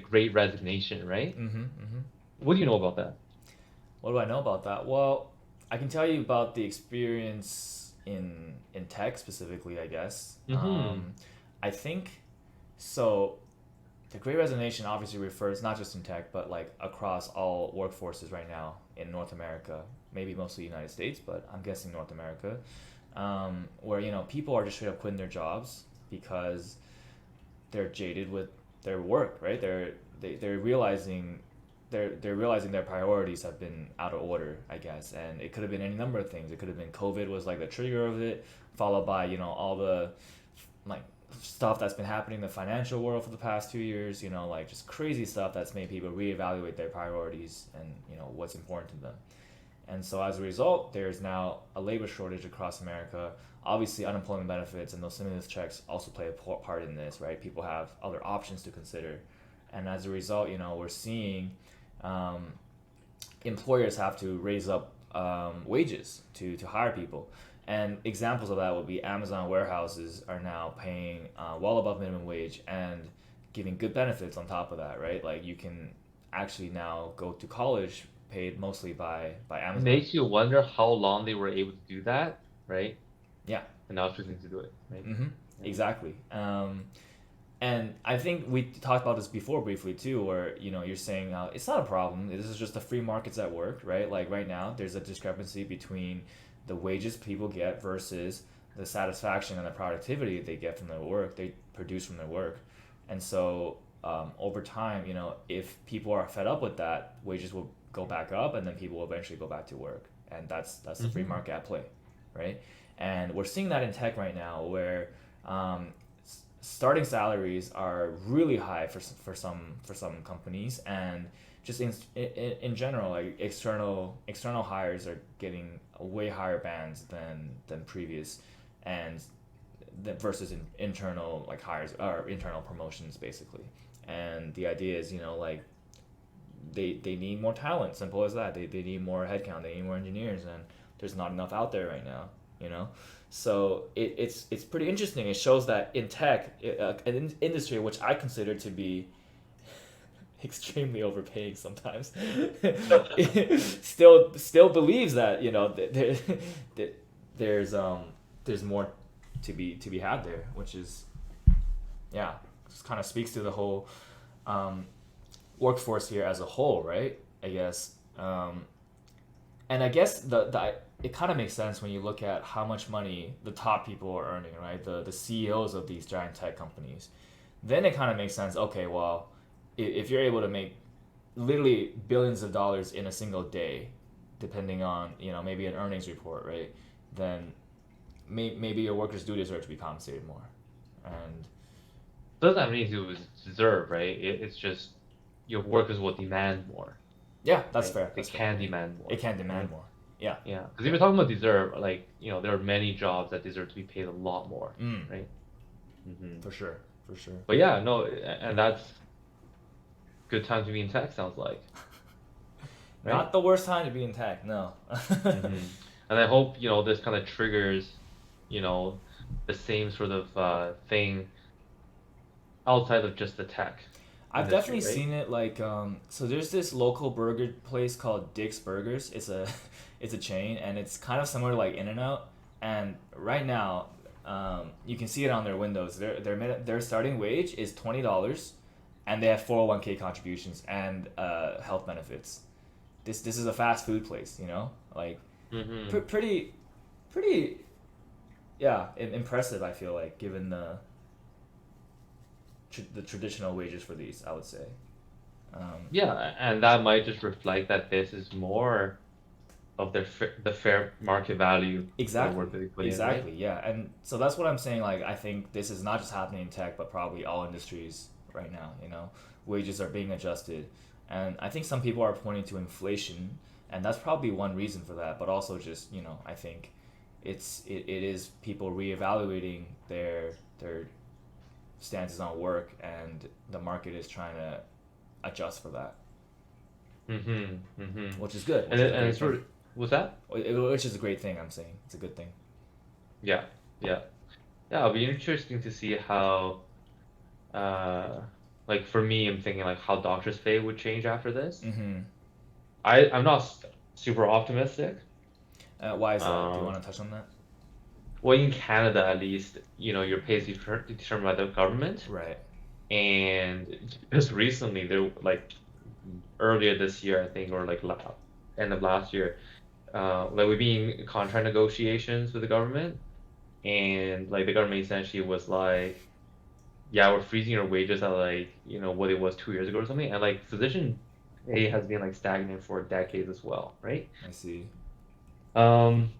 Great Resignation, right? Hmm. Hmm. What do you know about that? What do I know about that? Well, I can tell you about the experience in tech specifically, I guess. Mm-hmm. I think so. The Great Resignation obviously refers not just in tech, but like across all workforces right now in North America, maybe mostly United States, but I'm guessing North America, where people are just straight up quitting their jobs because they're jaded with their work, right? They're realizing they're realizing their priorities have been out of order, I guess, and it could have been any number of things. It could have been COVID was like the trigger of it, followed by all the like stuff that's been happening in the financial world for the past 2 years. Like just crazy stuff that's made people reevaluate their priorities and what's important to them. And so as a result, there's now a labor shortage across America. Obviously, unemployment benefits and those stimulus checks also play a part in this, right? People have other options to consider. and as a result, we're seeing um, employers have to raise up wages to hire people. And examples of that would be Amazon warehouses are now paying well above minimum wage and giving good benefits on top of that, right? Like you can actually now go to college paid mostly by Amazon. Makes you wonder how long they were able to do that, right? Yeah. And now choosing to do it, right? Mm-hmm. Yeah. Exactly. And I think we talked about this before briefly too, where you're saying it's not a problem. This is just the free markets at work, right? Like right now, there's a discrepancy between the wages people get versus the satisfaction and the productivity they get from their work, they produce from their work, and so over time, if people are fed up with that, wages will go back up, and then people will eventually go back to work, and that's the free Mm-hmm. market at play, right? And we're seeing that in tech right now, where um, starting salaries are really high for some companies, and just in general, like external hires are getting a way higher bands than previous, and versus internal like hires or internal promotions basically. And the idea is, like they need more talent, simple as that. They need more headcount, they need more engineers, and there's not enough out there right now, you know so it's pretty interesting. It shows that in tech, an industry which I consider to be extremely overpaying sometimes, still believes that there's more to be had there, which is, yeah, just kind of speaks to the whole um, workforce here as a whole, right? I guess. And I guess the it kind of makes sense when you look at how much money the top people are earning, right? The CEOs of these giant tech companies. Then it kind of makes sense. Okay, well, if you're able to make literally billions of dollars in a single day, depending on maybe an earnings report, right? Then maybe your workers do deserve to be compensated more. And Doesn't have anything to do with deserve, right? It's just your workers will demand more, yeah, that's right? fair. They That's fair. can demand more, It can demand right? more. Yeah. Yeah, because if Yeah. you're talking about deserve, like, there are many jobs that deserve to be paid a lot more, Mm, right? Hmm. for sure. For sure. But yeah, no, and that's good time to be in tech, sounds like, right? Not the worst time to be in tech, no. Hmm. And I hope, this kind of triggers, you know, the same sort of thing outside of just the tech I've industry, definitely right? seen it, like so there's this local burger place called Dick's Burgers. It's a it's a chain, and it's kind of similar to like In-N-Out. And right now, you can see it on their windows. Their starting wage is $20, and they have 401k contributions and health benefits. This is a fast food place, like Mm-hmm. pretty pretty, yeah, impressive. I feel like, given the traditional wages for these, I would say. Yeah, and that might just reflect that this is more of the fair market value for the Exactly. work that they put in, right? Exactly. Yeah. And so that's what I'm saying. Like, I think this is not just happening in tech, but probably all industries right now. Wages are being adjusted. And I think some people are pointing to inflation, and that's probably one reason for that. But also just, I think it is people reevaluating their stances on work, and the market is trying to adjust for that, Mm-hmm. Mm-hmm. which is good, And which is a and great it's sort thing. of, was that? Which is a great thing, I'm saying. It's a good thing. Yeah, yeah, yeah. It'll be interesting to see how, uh, like for me, I'm thinking like how doctors' pay would change after this. Mm-hmm. I'm not super optimistic. Why is that? Do you Um, want to touch on that? well, in Canada at least, your pay is determined by the government, Right. and just recently, there like earlier this year, I think, or like end of last year, like we've been in contract negotiations with the government, and like the government essentially was like, yeah, we're freezing your wages at like, what it was 2 years ago or something. And like physician pay has been like stagnant for decades as well, right? I see. Um,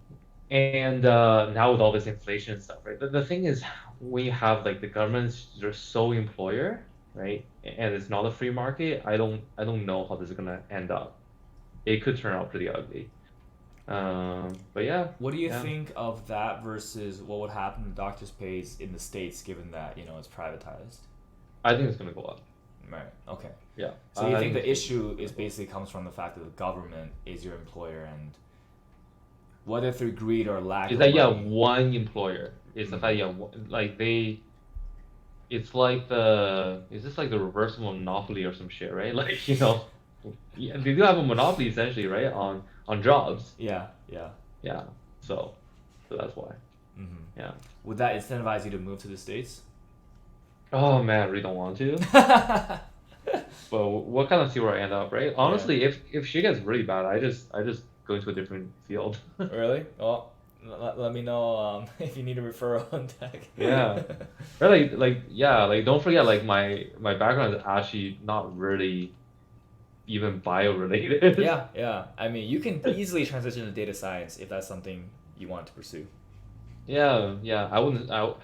and now with all this inflation and stuff, right? The thing is, when you have like the government's they're so employer, right? And it's not a free market, I don't know how this is gonna end up. It could turn out pretty ugly. But yeah, What do you yeah. think of that versus what would happen to doctors' pays in the States, given that, it's privatized? I think it's gonna go up. Right. Okay. Yeah. So you think think the issue is basically comes from the fact that the government is your employer, and whether through greed or lack is of that you have money. one employer? It's the fact you have like they. It's like is this like the reverse of monopoly or some shit, right? Like, yeah, they do have a monopoly essentially, right? On jobs. Yeah. Yeah. Yeah. So, so that's why. Mm-hmm. Yeah. Would that incentivize you to move to the States? Oh man, I really don't want to. But we'll kind of see where I end up, right? Yeah. Honestly, if shit gets really bad, I just go into a different field. Really? Well, let me know if you need a referral on tech. Yeah. Right, yeah, like don't forget like my background is actually not really even bio related. Yeah, yeah. I mean, you can easily transition to data science if that's something you want to pursue. Yeah, yeah. I wouldn't I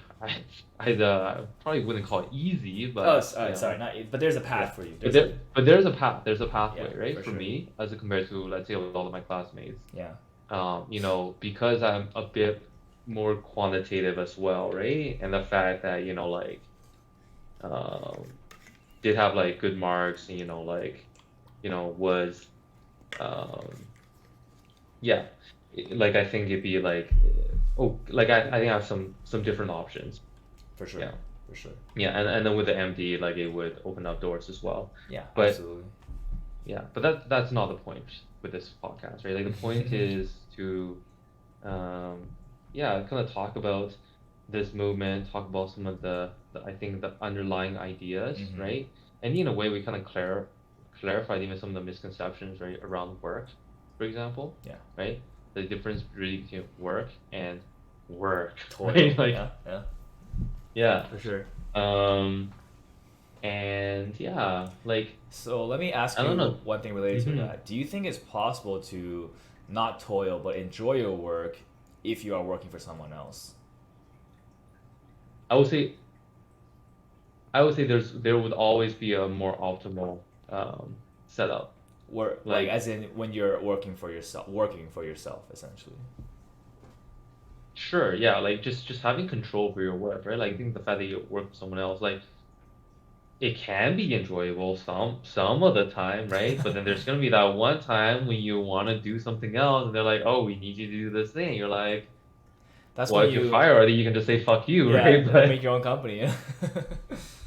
probably wouldn't call it easy, Oh, but sorry, not. But there's a yeah. path for you. But There's a there's a path. There's a pathway, yeah, right? for For sure. me, as compared to let's say with all of my classmates. Yeah. Because I'm a bit more quantitative as well, right? And the fact that, um, did have like good marks, and, was, um, yeah, like I think it'd be like, oh, like I think I have some different options. For sure. Yeah, For sure. yeah, and then with the MD, like it would open up doors as well. Yeah, But absolutely. yeah, but that's not the point with this podcast, right? Like the point is to, um, yeah, kind of talk about this movement, talk about some of the I think the underlying ideas, Mm-hmm. right? And in a way, we kind of clarified even some of the misconceptions, right, around work, for example, Yeah. right? The difference really between work and work, Toil. right? Like, Yeah. Yeah. yeah, For sure. and yeah, like So let me ask I don't you know. one thing related to Mhm. that. Do you think it's possible to not toil but enjoy your work if you are working for someone else? I would say I would say there would always be a more optimal setup. Like Like as in when you're working for yourself essentially. sure, yeah, like just having control over your work, right? Like I think the fact that you work for someone else, like it can be enjoyable some of the time, right? But then there's gonna be that one time when you want to do something else, and they're like, "Oh, we need you to do this thing." You're like, That's "Well, when if you're you fired already, you can just say fuck you, yeah, right?" But make your own company. Yeah.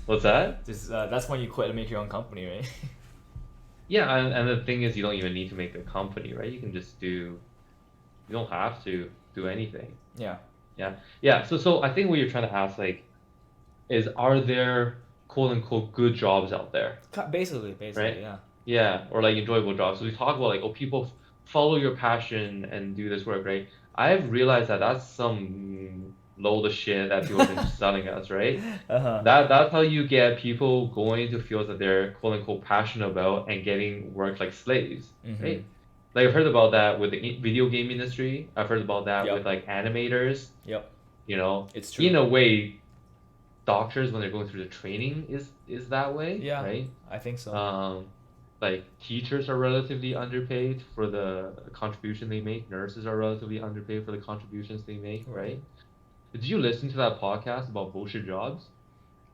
what's that? Just that's when you quit and make your own company, right? Yeah, and the thing is, you don't even need to make a company, right? You can just do. You don't have to do anything. Yeah. Yeah, yeah. So I think what you're trying to ask, like, is are there quote unquote good jobs out there, Basically, right? yeah. Yeah, or like enjoyable jobs. So we talk about like, oh, people follow your passion and do this work, right? I've realized that that's some load of shit that people have been selling us, right? Uh-huh. That's how you get people going into fields that they're quote unquote passionate about and getting work like slaves, Mm-hmm. right? Like I've heard about that with the video game industry. I've heard about that with Yep. like animators. Yep. You know, It's true. in a way, doctors when they're going through the training is that way, Yeah, right? I think so. Like teachers are relatively underpaid for the contribution they make. Nurses are relatively underpaid for the contributions they make, right? Did you listen to that podcast about bullshit jobs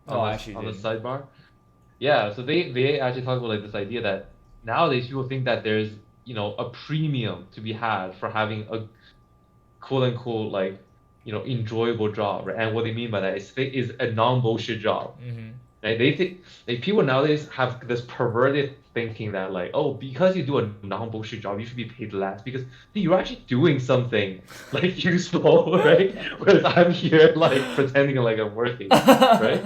Oh, I on actually the didn't. sidebar? Yeah, so they actually talk about like this idea that nowadays people think that there's, a premium to be had for having a quote unquote like, enjoyable job, right? And what they mean by that is a non-bullshit job. Mm-hmm. Right? They think like people nowadays have this perverted thinking that like, oh, because you do a non-bullshit job, you should be paid less because dude, you're actually doing something like useful, right? Whereas I'm here like pretending like I'm working, right?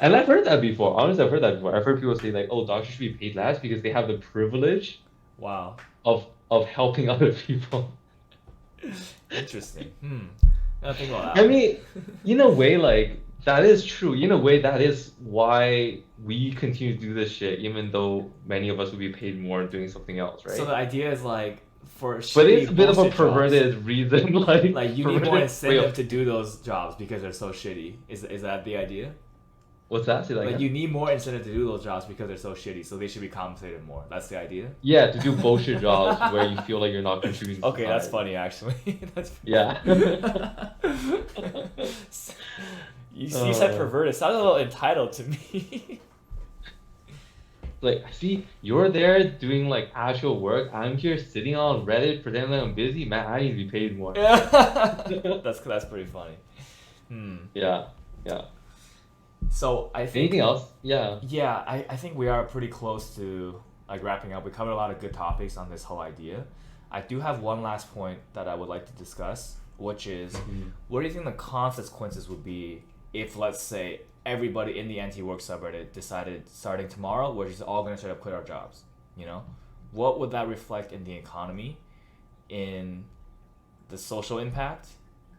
And I've heard that before. Honestly, I've heard that before. I've heard people say like, oh, doctors should be paid less because they have the privilege Wow. of helping other people. Interesting. Gotta think about that I one. mean, in a way, like that is true. In a way, that is why we continue to do this shit, even though many of us would be paid more doing something else, right? So the idea is like for But it's shitty a bit of a bullshit jobs, perverted reason, like you need more perverted way incentive of to do those jobs because they're so shitty. Is that the idea? what's that? Say that Like again? you need more incentive to do those jobs because they're so shitty, so they should be compensated more. That's the idea. Yeah, to do bullshit jobs where you feel like you're not contributing. Okay, that's society. funny actually. That's Yeah. You said Uh, perverted. It sounded a little entitled to me. like, see, you're there doing like actual work. I'm here sitting on Reddit pretending that I'm busy. Man, I need to be paid more. Yeah, that's pretty funny. Hmm. Yeah, yeah. So I think Anything else? Yeah. yeah, I think we are pretty close to like wrapping up. We covered a lot of good topics on this whole idea. I do have one last point that I would like to discuss, which is Mhm. what do you think the consequences would be if, let's say, everybody in the anti-work subreddit decided starting tomorrow we're just all going to straight up quit our jobs? You know, what would that reflect in the economy, in the social impact,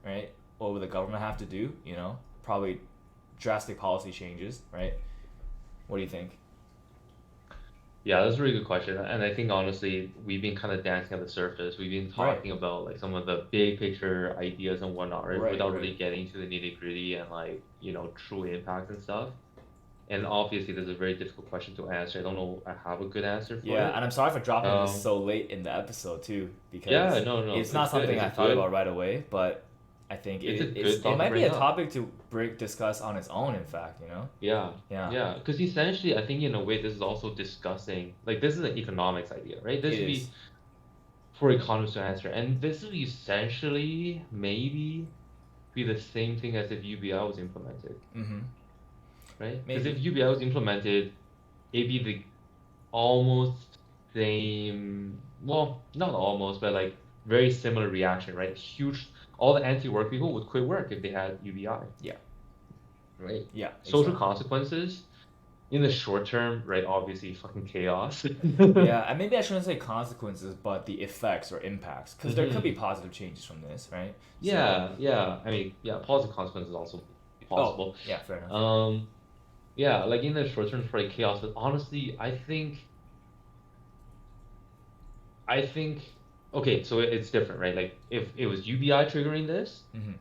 right? What would the government have to do? You know, probably drastic policy changes, right? What do you think? Yeah, that's a really good question. And I think honestly, we've been kind of dancing at the surface. We've been Right, talking about like some of the big picture ideas and whatnot, right? right, Without right. really getting to the nitty-gritty and like, true impact and stuff. And obviously, this is a very difficult question to answer. I don't know I have a good answer for Yeah, it. and I'm sorry for dropping this Um, so late in the episode too, yeah, because no, no, it's not it's good. something It's a I thought good, about right away. But I think it's a it's good it thought to might be bring a up. topic to discuss on its own. In fact, you know. Yeah, Yeah, yeah. Because essentially, I think in a way, this is also discussing like this is an economics idea, right? it This would is. be for economists to answer, and this would essentially maybe be the same thing as if UBI was implemented, Mm-hmm. right? Because if Maybe. UBI was implemented, it'd be the almost same, well, not almost, but like very similar reaction, right? Huge, all the anti-work people would quit work if they had UBI, Yeah. right? Yeah. Social Exactly. consequences in the short term, right? Obviously, fucking chaos. Yeah, and maybe I shouldn't say consequences, but the effects or impacts, because there could be hmm positive changes from this, right? So, Yeah, yeah. I mean, yeah, positive consequences also oh, possible. yeah, fair enough. Um, yeah, like in the short term for like chaos, but honestly, I think, okay, so it's different, right? Like if it was UBI triggering this, Mm-hmm.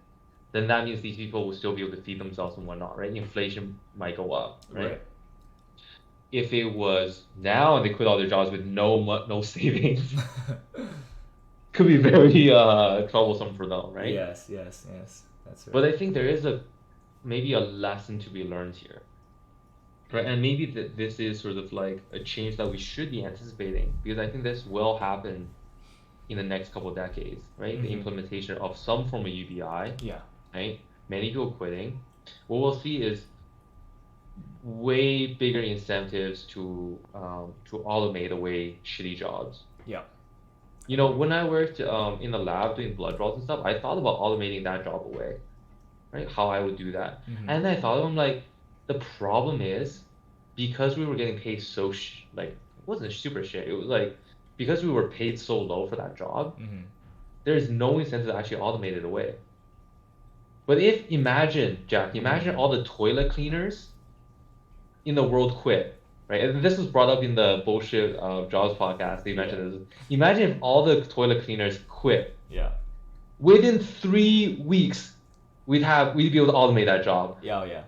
then that means these people will still be able to feed themselves and whatnot, right? Inflation might go up, right? Right. If it was now and they quit all their jobs with no savings, could be very troublesome for them, right? Yes, yes, yes. That's But right. I think there is a maybe a lesson to be learned here, right? And maybe that this is sort of like a change that we should be anticipating because I think this will happen in the next couple of decades, right? The Mm-hmm. implementation of some form of UBI, Yeah. right? Many people quitting. What we'll see is way bigger incentives to automate away shitty jobs. Yeah. When I worked in the lab doing blood draws and stuff, I thought about automating that job away, right? How I would do that. Mm-hmm. And I thought I'm like, the problem is because we were getting paid so like it wasn't super shit. It was like because we were paid so low for that job, Mm-hmm. there's no incentive to actually automate it away. But if imagine, Jack, imagine all the toilet cleaners in the world quit, right? And this was brought up in the bullshit jobs podcast. They Yeah. mentioned this. Imagine if all the toilet cleaners quit. Yeah. Within 3 weeks, we'd be able to automate that job. Yeah. Oh, yeah.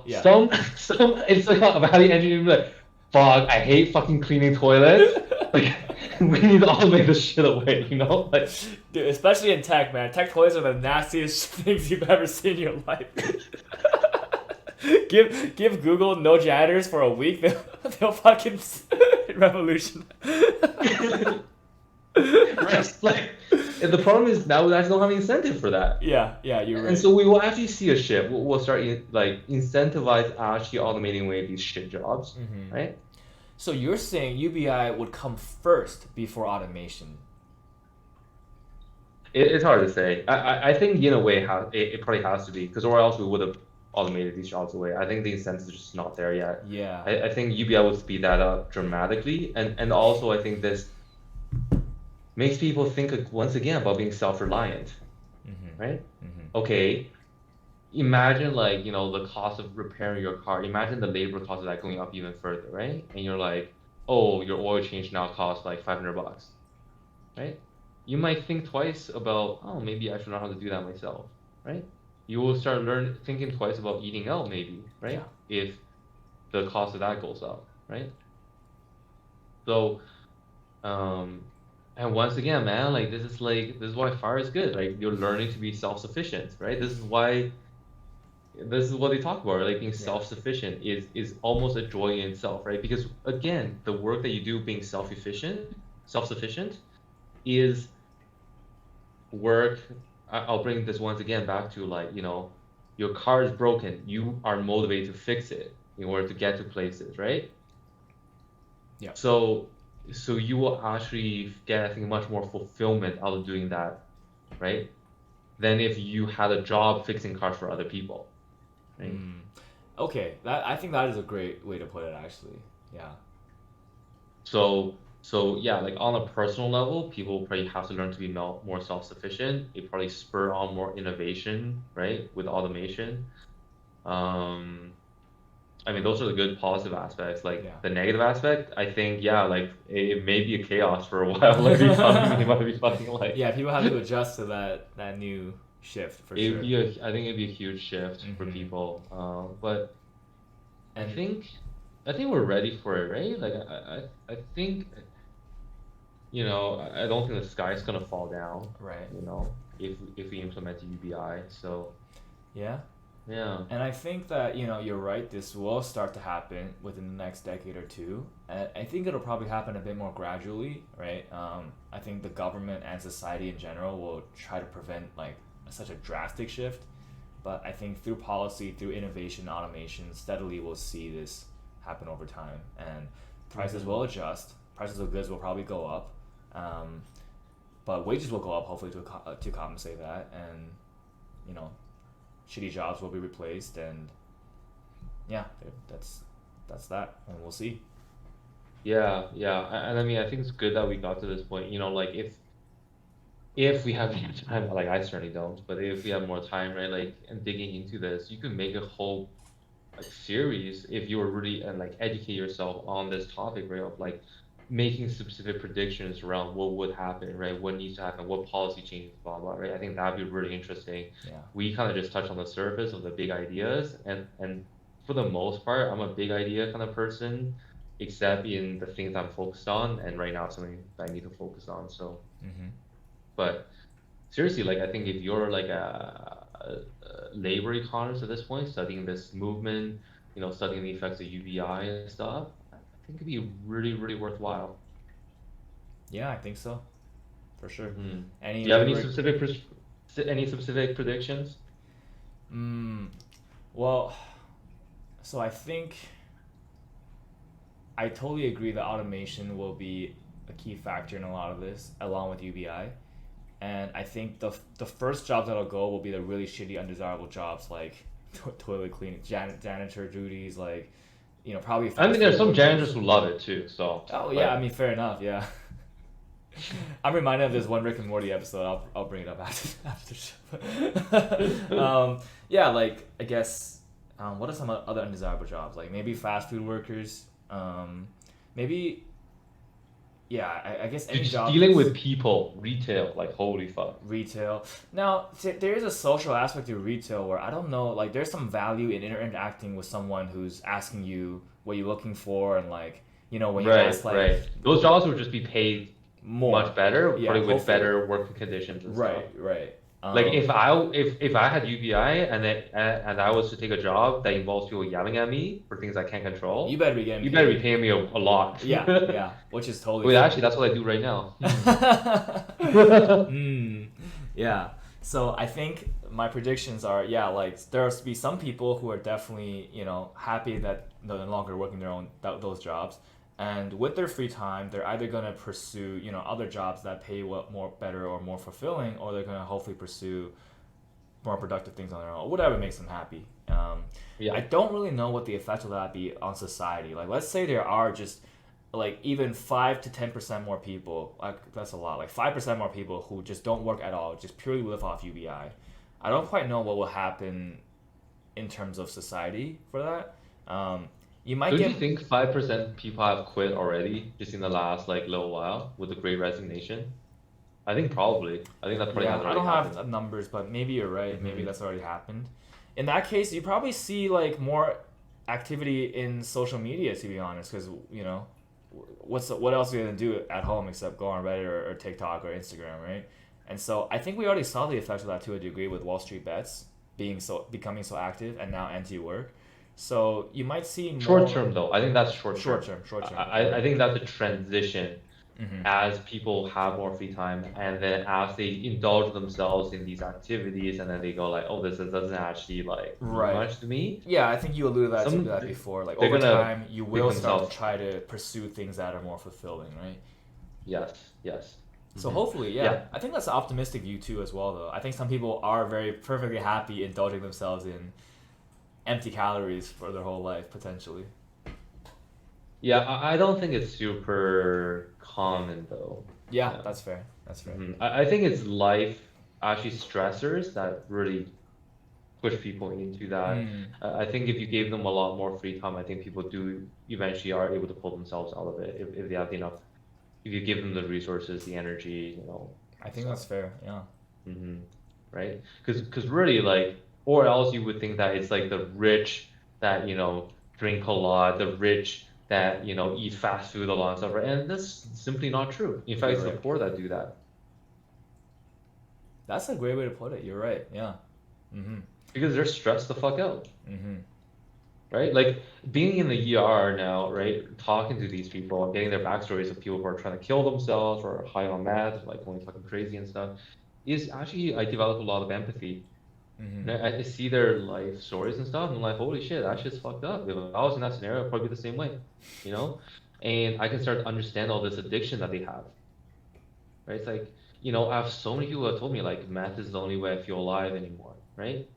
Yeah. Some it's like a value engineer be like, fuck, I hate fucking cleaning toilets. Like we need to automate this shit away, Like Dude, especially in tech, man. Tech toys are the nastiest things you've ever seen in your life. Give Google no janitors for a week, they'll fucking revolution. right, like and the problem is now we actually don't have an incentive for that. Yeah, yeah, you're And right. so we will actually see a shift. We'll start like incentivize actually automating away these shit jobs, Mm-hmm. right? So you're saying UBI would come first before automation? It's hard to say. I think in a way it probably has to be because or else we would have automated these jobs away. I think the incentive is just not there yet. Yeah. I think UBI would speed that up dramatically, and also I think this makes people think once again about being self-reliant, Mm-hmm. right? Mm-hmm. Okay, imagine like the cost of repairing your car. Imagine the labor cost of that going up even further, right? And you're like, oh, your oil change now costs like $500, right? You might think twice about, oh, maybe I should know how to do that myself, right? You will start thinking twice about eating out, maybe, Yeah. right? If the cost of that goes up, right? So, um, and once again, man, like this is why fire is good. Like you're learning to be self-sufficient, right? This is why this is what they talk about, like being Yeah. self-sufficient is almost a joy in itself, right? Because again, the work that you do being self-sufficient is work. I'll bring this once again back to like, your car is broken. You are motivated to fix it in order to get to places, right? Yeah. So so you will actually get, I think, much more fulfillment out of doing that, right? Than if you had a job fixing cars for other people, right? Mm. Okay, that I think that is a great way to put it actually. Yeah. So yeah, like on a personal level, people probably have to learn to be more self-sufficient. It probably spur on more innovation, right? With automation. Um, I mean, those are the good positive aspects. Like Yeah. the negative aspect, I think, yeah, like it may be a chaos for a while. Like the economy might be fucking like Yeah, people have to adjust to that new shift for it'd sure. be a, I think it'd be a huge shift for Mm-hmm. people. But I And think I think we're ready for it, right? Like I think, I don't think the sky's gonna fall down, right. if we implement UBI. So Yeah. yeah. And I think that, you're right, this will start to happen within the next decade or two. And I think it'll probably happen a bit more gradually, right? I think the government and society in general will try to prevent like such a drastic shift. But I think through policy, through innovation, automation, steadily we'll see this happen over time. And prices Hmm. will adjust. Prices of goods will probably go up. Um, but wages will go up, hopefully, to compensate that. And, you know, shitty jobs will be replaced, and yeah, that's that, and we'll see. Yeah, yeah. And I mean, I think it's good that we got to this point. Like if we have more time, like I certainly don't, but if we have more time, right, like and digging into this, you can make a whole like series if you were really and like educate yourself on this topic, right, of like making specific predictions around what would happen, right, what needs to happen, what policy changes, blah blah, right. I think that'd be really interesting. Yeah. We kind of just touched on the surface of the big ideas, and for the most part, I'm a big idea kind of person, except in the things I'm focused on, and right now it's something that I need to focus on. So, Mm-hmm. but seriously, like I think if you're like a labor economist at this point, studying this movement, studying the effects of UBI and stuff, I think it'd be really, really worthwhile. Yeah, I think so, for sure. Hmm. Any Do you have labor. any specific predictions? mm, well, so I think I totally agree that automation will be a key factor in a lot of this, along with UBI. And I think the first jobs that'll go will be the really shitty, undesirable jobs like toilet cleaning, janitor duties, like probably I mean, fast there's food some janitors workers. who love it too. So, Oh yeah, I but mean fair enough. Yeah, I'm reminded of this one Rick and Morty episode. I'll bring it up after the show. Yeah, like I guess what are some other undesirable jobs? Like maybe fast food workers. Maybe yeah. I guess any just job dealing that's with people, retail, like holy fuck. retail. Now, there is a social aspect to retail where I don't know, like, there's some value in interacting with someone who's asking you what you're looking for, and like, when you Right, ask like right. Those jobs would just be paid much more, better, yeah, probably with hopefully, better working conditions and stuff. right, right. Like if I had UBI and I was to take a job that involves people yelling at me for things I can't You control, better be getting you better be paid. paying me a lot. Yeah, yeah, which is totally Wait, actually, fair. that's what I do right now. Mm, yeah. So I think my predictions are, yeah, like there's be some people who are definitely happy that they're no longer working their own those jobs, and with their free time, they're either gonna pursue other jobs that pay what more better or more fulfilling, or they're gonna hopefully pursue more productive things on their own, whatever makes them happy. I Yeah. don't really know what the effect of that be on society. Like, let's say there are just like even 5 to 10% more people. Like that's a lot. Like 5% more people who just don't work at all, just purely live off UBI. I don't quite know what will happen in terms of society for that. You might Don't get you think 5% people have quit already just in the last like little while with the Great Resignation? I think probably. I think that probably Yeah, has I already don't have happened. numbers, but maybe you're right. Maybe Hmm. that's already happened. In that case, you probably see like more activity in social media, to be honest, because what else are you gonna do at home except go on Reddit or TikTok or Instagram, right? And so I think we already saw the effects of that to a degree with Wall Street bets. becoming so active and now anti-work. So you might see Short more term though, I think that's short term. short term. I think that's a transition Mm-hmm. as people have more free time and then as they indulge themselves in these activities and then they go like, oh, doesn't actually like mean Right. much to me. Yeah, I think you alluded to Some that before. Like they're over gonna time, you pick will start to themselves. try to pursue things that are more fulfilling, right? Yes, yes. So Hmm. hopefully, yeah, Yeah, I think that's an optimistic view too, as well. Though I think some people are very perfectly happy indulging themselves in empty calories for their whole life potentially. yeah. I don't think it's super common though. Yeah, Yeah. that's fair. That's fair. I think it's life actually stressors that really push people into that. Mm, I think if you gave them a lot more free time, I think people do eventually are able to pull themselves out of it if they have enough, if you give them the resources, the energy, I think stuff. that's fair. Yeah. Hmm. Right? Because really like, or else you would think that it's like the rich that, drink a lot, the rich that, eat fast food a lot and stuff, right? And that's simply not true. In fact, You're it's the right. poor that do that. That's a great way to put it. You're right. Yeah. Mhm. Because they're stressed the fuck out. Mhm. Right? Like being in the ER now, right? Talking to these people and getting their backstories of people who are trying to kill themselves or high on meth, like going fucking crazy and stuff, is actually I develop a lot of empathy. Mhm. And I see their life stories and stuff, and I'm like, holy shit, that shit's fucked up. If I was in that scenario, I'd probably be the same way, you know? And I can start to understand all this addiction that they have, right? It's like, I have so many people that told me like meth is the only way I feel alive anymore, right?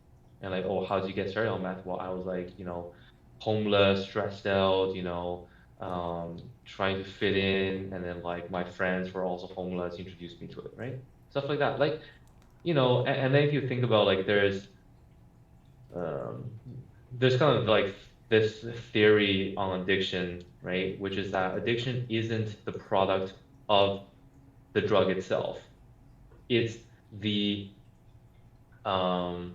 And like, oh, how did you get started on meth? Well, I was like, homeless, stressed out, trying to fit in, and then like my friends were also homeless, introduced me to it, right? Stuff like that. Like, and then if you think about like um, there's kind of like this theory on addiction, right? Which is that addiction isn't the product of the drug itself. It's the um,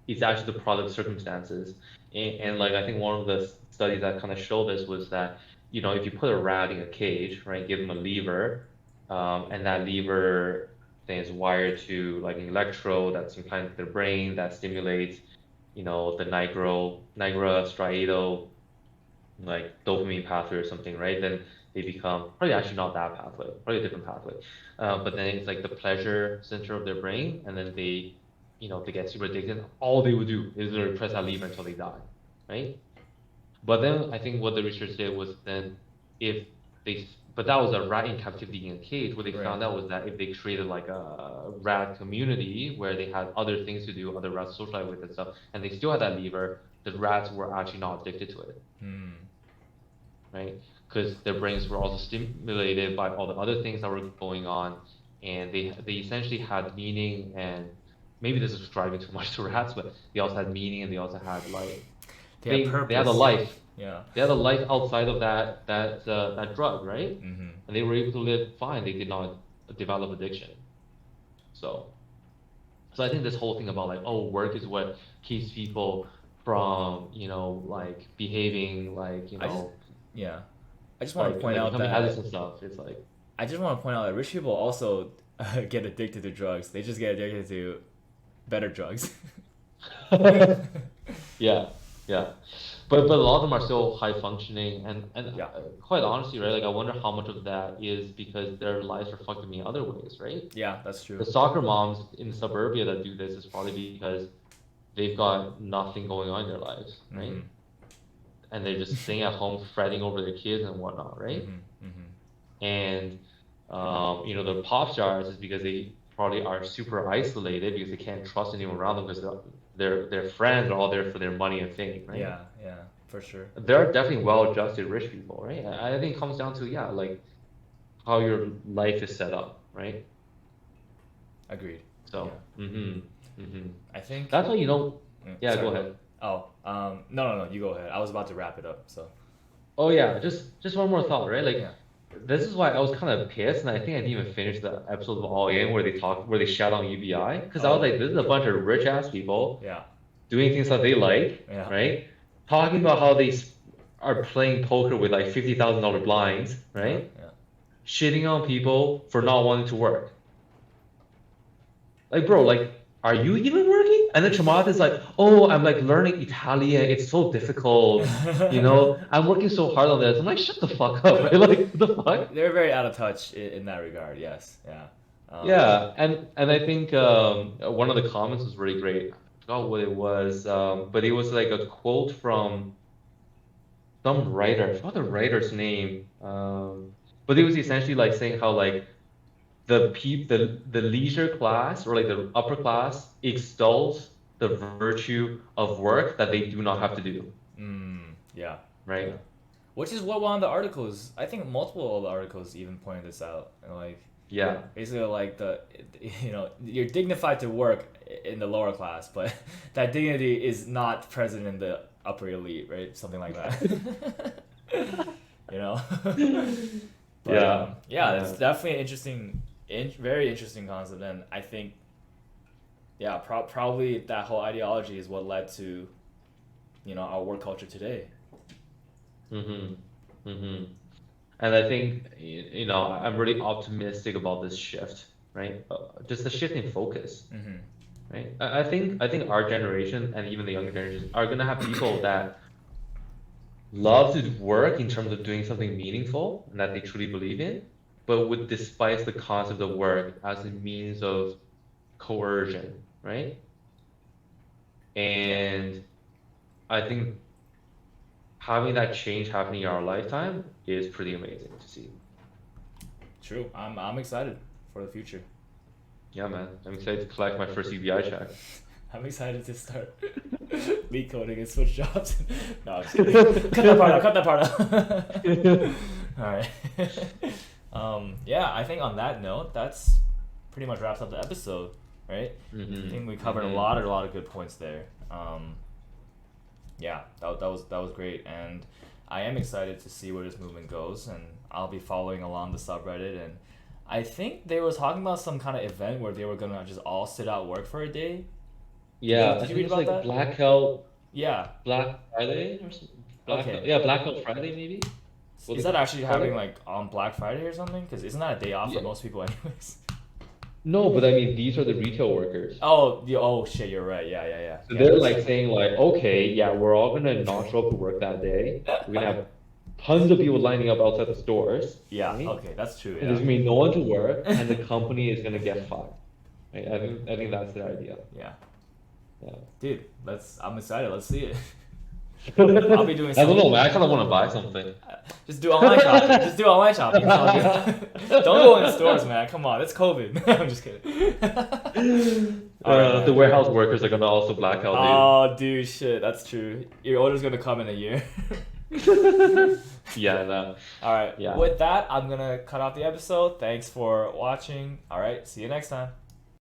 it's actually the product of circumstances. And like I think one of the studies that kind of showed this was that, if you put a rat in a cage, right, give them a lever, and that lever thing is wired to like an electrode that's implanted in their brain that stimulates, the nigra striatal like dopamine pathway or something, right? Then they become probably actually not that pathway, probably a different pathway. But then it's like the pleasure center of their brain, and then they get super addicted. All they would do is literally press that lever until they die, right? But then I think what the research did was then if but that was a rat in captivity in a cage. What they Right. found out was that if they created like a rat community where they had other things to do, other rats to socialize with and stuff, and they still had that lever, the rats were actually not addicted to it, Hmm. right? Because their brains were also stimulated by all the other things that were going on, and they essentially had meaning and maybe this is describing too much to rats, but they also had meaning and they also had like They have they had a purpose. life. Yeah. They had a life outside of that drug, right? Mhm. And they were able to live fine. They did not develop addiction. So so I think this whole thing about like, oh, work is what keeps people from, like behaving like, I just yeah. I just want to point like out becoming addicts that and stuff. It's like I just want to point out that rich people also get addicted to drugs. They just get addicted to better drugs. yeah, yeah. But a lot of them are still high functioning and Yeah. quite honestly, right? Like I wonder how much of that is because their lives are fucked up in other ways, right? Yeah, that's The true. soccer moms in suburbia that do this is probably because they've got nothing going on in their lives, right? Mhm. And they're just staying at home fretting over their kids and whatnot, right? Mhm. Mhm. And the pop stars is because they probably are super isolated because they can't trust anyone around them because their friends are all there for their money and fame, right? Yeah, yeah, for sure. There are definitely well-adjusted rich people, right? I think it comes down to yeah, like how your life is set up, right? Agreed. Yeah. So, I think that's why yeah, sorry, go go. ahead. Oh, no, you go ahead. I was about to wrap it up, so. Oh yeah, just one more thought, right? Like Yeah. this is why I was kind of pissed, and I think I didn't even finish the episode of All In where they shout on UBI, because I was Oh, like, this is a bunch of rich ass people yeah. doing things that they like, Yeah. right? Talking about how they are playing poker with like $50,000 blinds, Yeah. right? Yeah. Shitting on people for not wanting to work. Like, bro, like, are you even working? And then Chamath is like, oh, I'm like learning Italian. It's so difficult. I'm working so hard on this. I'm like, shut the fuck up, right? Like, what the fuck? They're very out of touch in that regard. Yes. Yeah. Yeah, and I think one of the comments was really great. I forgot what it was, but it was like a quote from some writer. I forgot the writer's name. But it was essentially like saying how like the leisure class or like the upper class extols the virtue of work that they do not have to do, Yeah. right? Which is what one of the articles, I think multiple of the articles even pointed this out. Like, Yeah. basically like you're dignified to work in the lower class, but that dignity is not present in the upper elite, right? Something like that. you know? But, Yeah. yeah, it's definitely an very interesting concept, and I think, yeah, probably that whole ideology is what led to, our work culture today. Mm-hmm. Mm-hmm. And I think, I'm really optimistic about this shift, right? Just the shift in focus, Mm-hmm. right? I think our generation and even the younger generations are gonna have people that love to work in terms of doing something meaningful and that they truly believe in, but would despise the concept of work as a means of coercion, right? And I think having that change happening in our lifetime is pretty amazing to see. True. I'm excited for the future. Yeah, man. I'm excited to collect my first UBI check. I'm excited to start lead coding and switch jobs. No, I'm just kidding. Cut that part out. All right. Yeah, I think on that note, that's pretty much wraps up the episode, right? I think we covered a lot of good points there. Yeah, that was great, and I am excited to see where this movement goes, and I'll be following along the subreddit. And I think they were talking about some kind of event where they were gonna just all sit out work for a day. Yeah, Did I you think read it's about like that? Blackout Yeah. Black Friday or something. Okay. Yeah, Blackout Friday maybe. What Is they that actually call happening it? like on Black Friday or something? Because isn't that a day off for Yeah. most people anyways? No, but I mean these are the retail workers. Oh shit, you're right. Yeah. So Yeah, they're that's like true. saying like, okay, yeah, we're all gonna not show up to work that day. We're gonna have tons of people lining up outside the stores. Yeah, right? okay, that's true. And there's Yeah. gonna be no one to work, and the company is gonna get fucked. Right? I think that's the idea. Yeah. Yeah. Dude, I'm excited. Let's see it. I I'll be doing don't know, something. man. I kind of want to buy something. Just do online shopping. Just do online shopping. It's all good. Don't go in stores, man. Come on, it's COVID. I'm just kidding. All right, The man. warehouse workers are gonna also black out, Oh, dude, shit. That's true. Your order's gonna come in a year. dude. Yeah, no. All right. Yeah. With that, I'm gonna cut off the episode. Thanks for watching. All right. See you next time.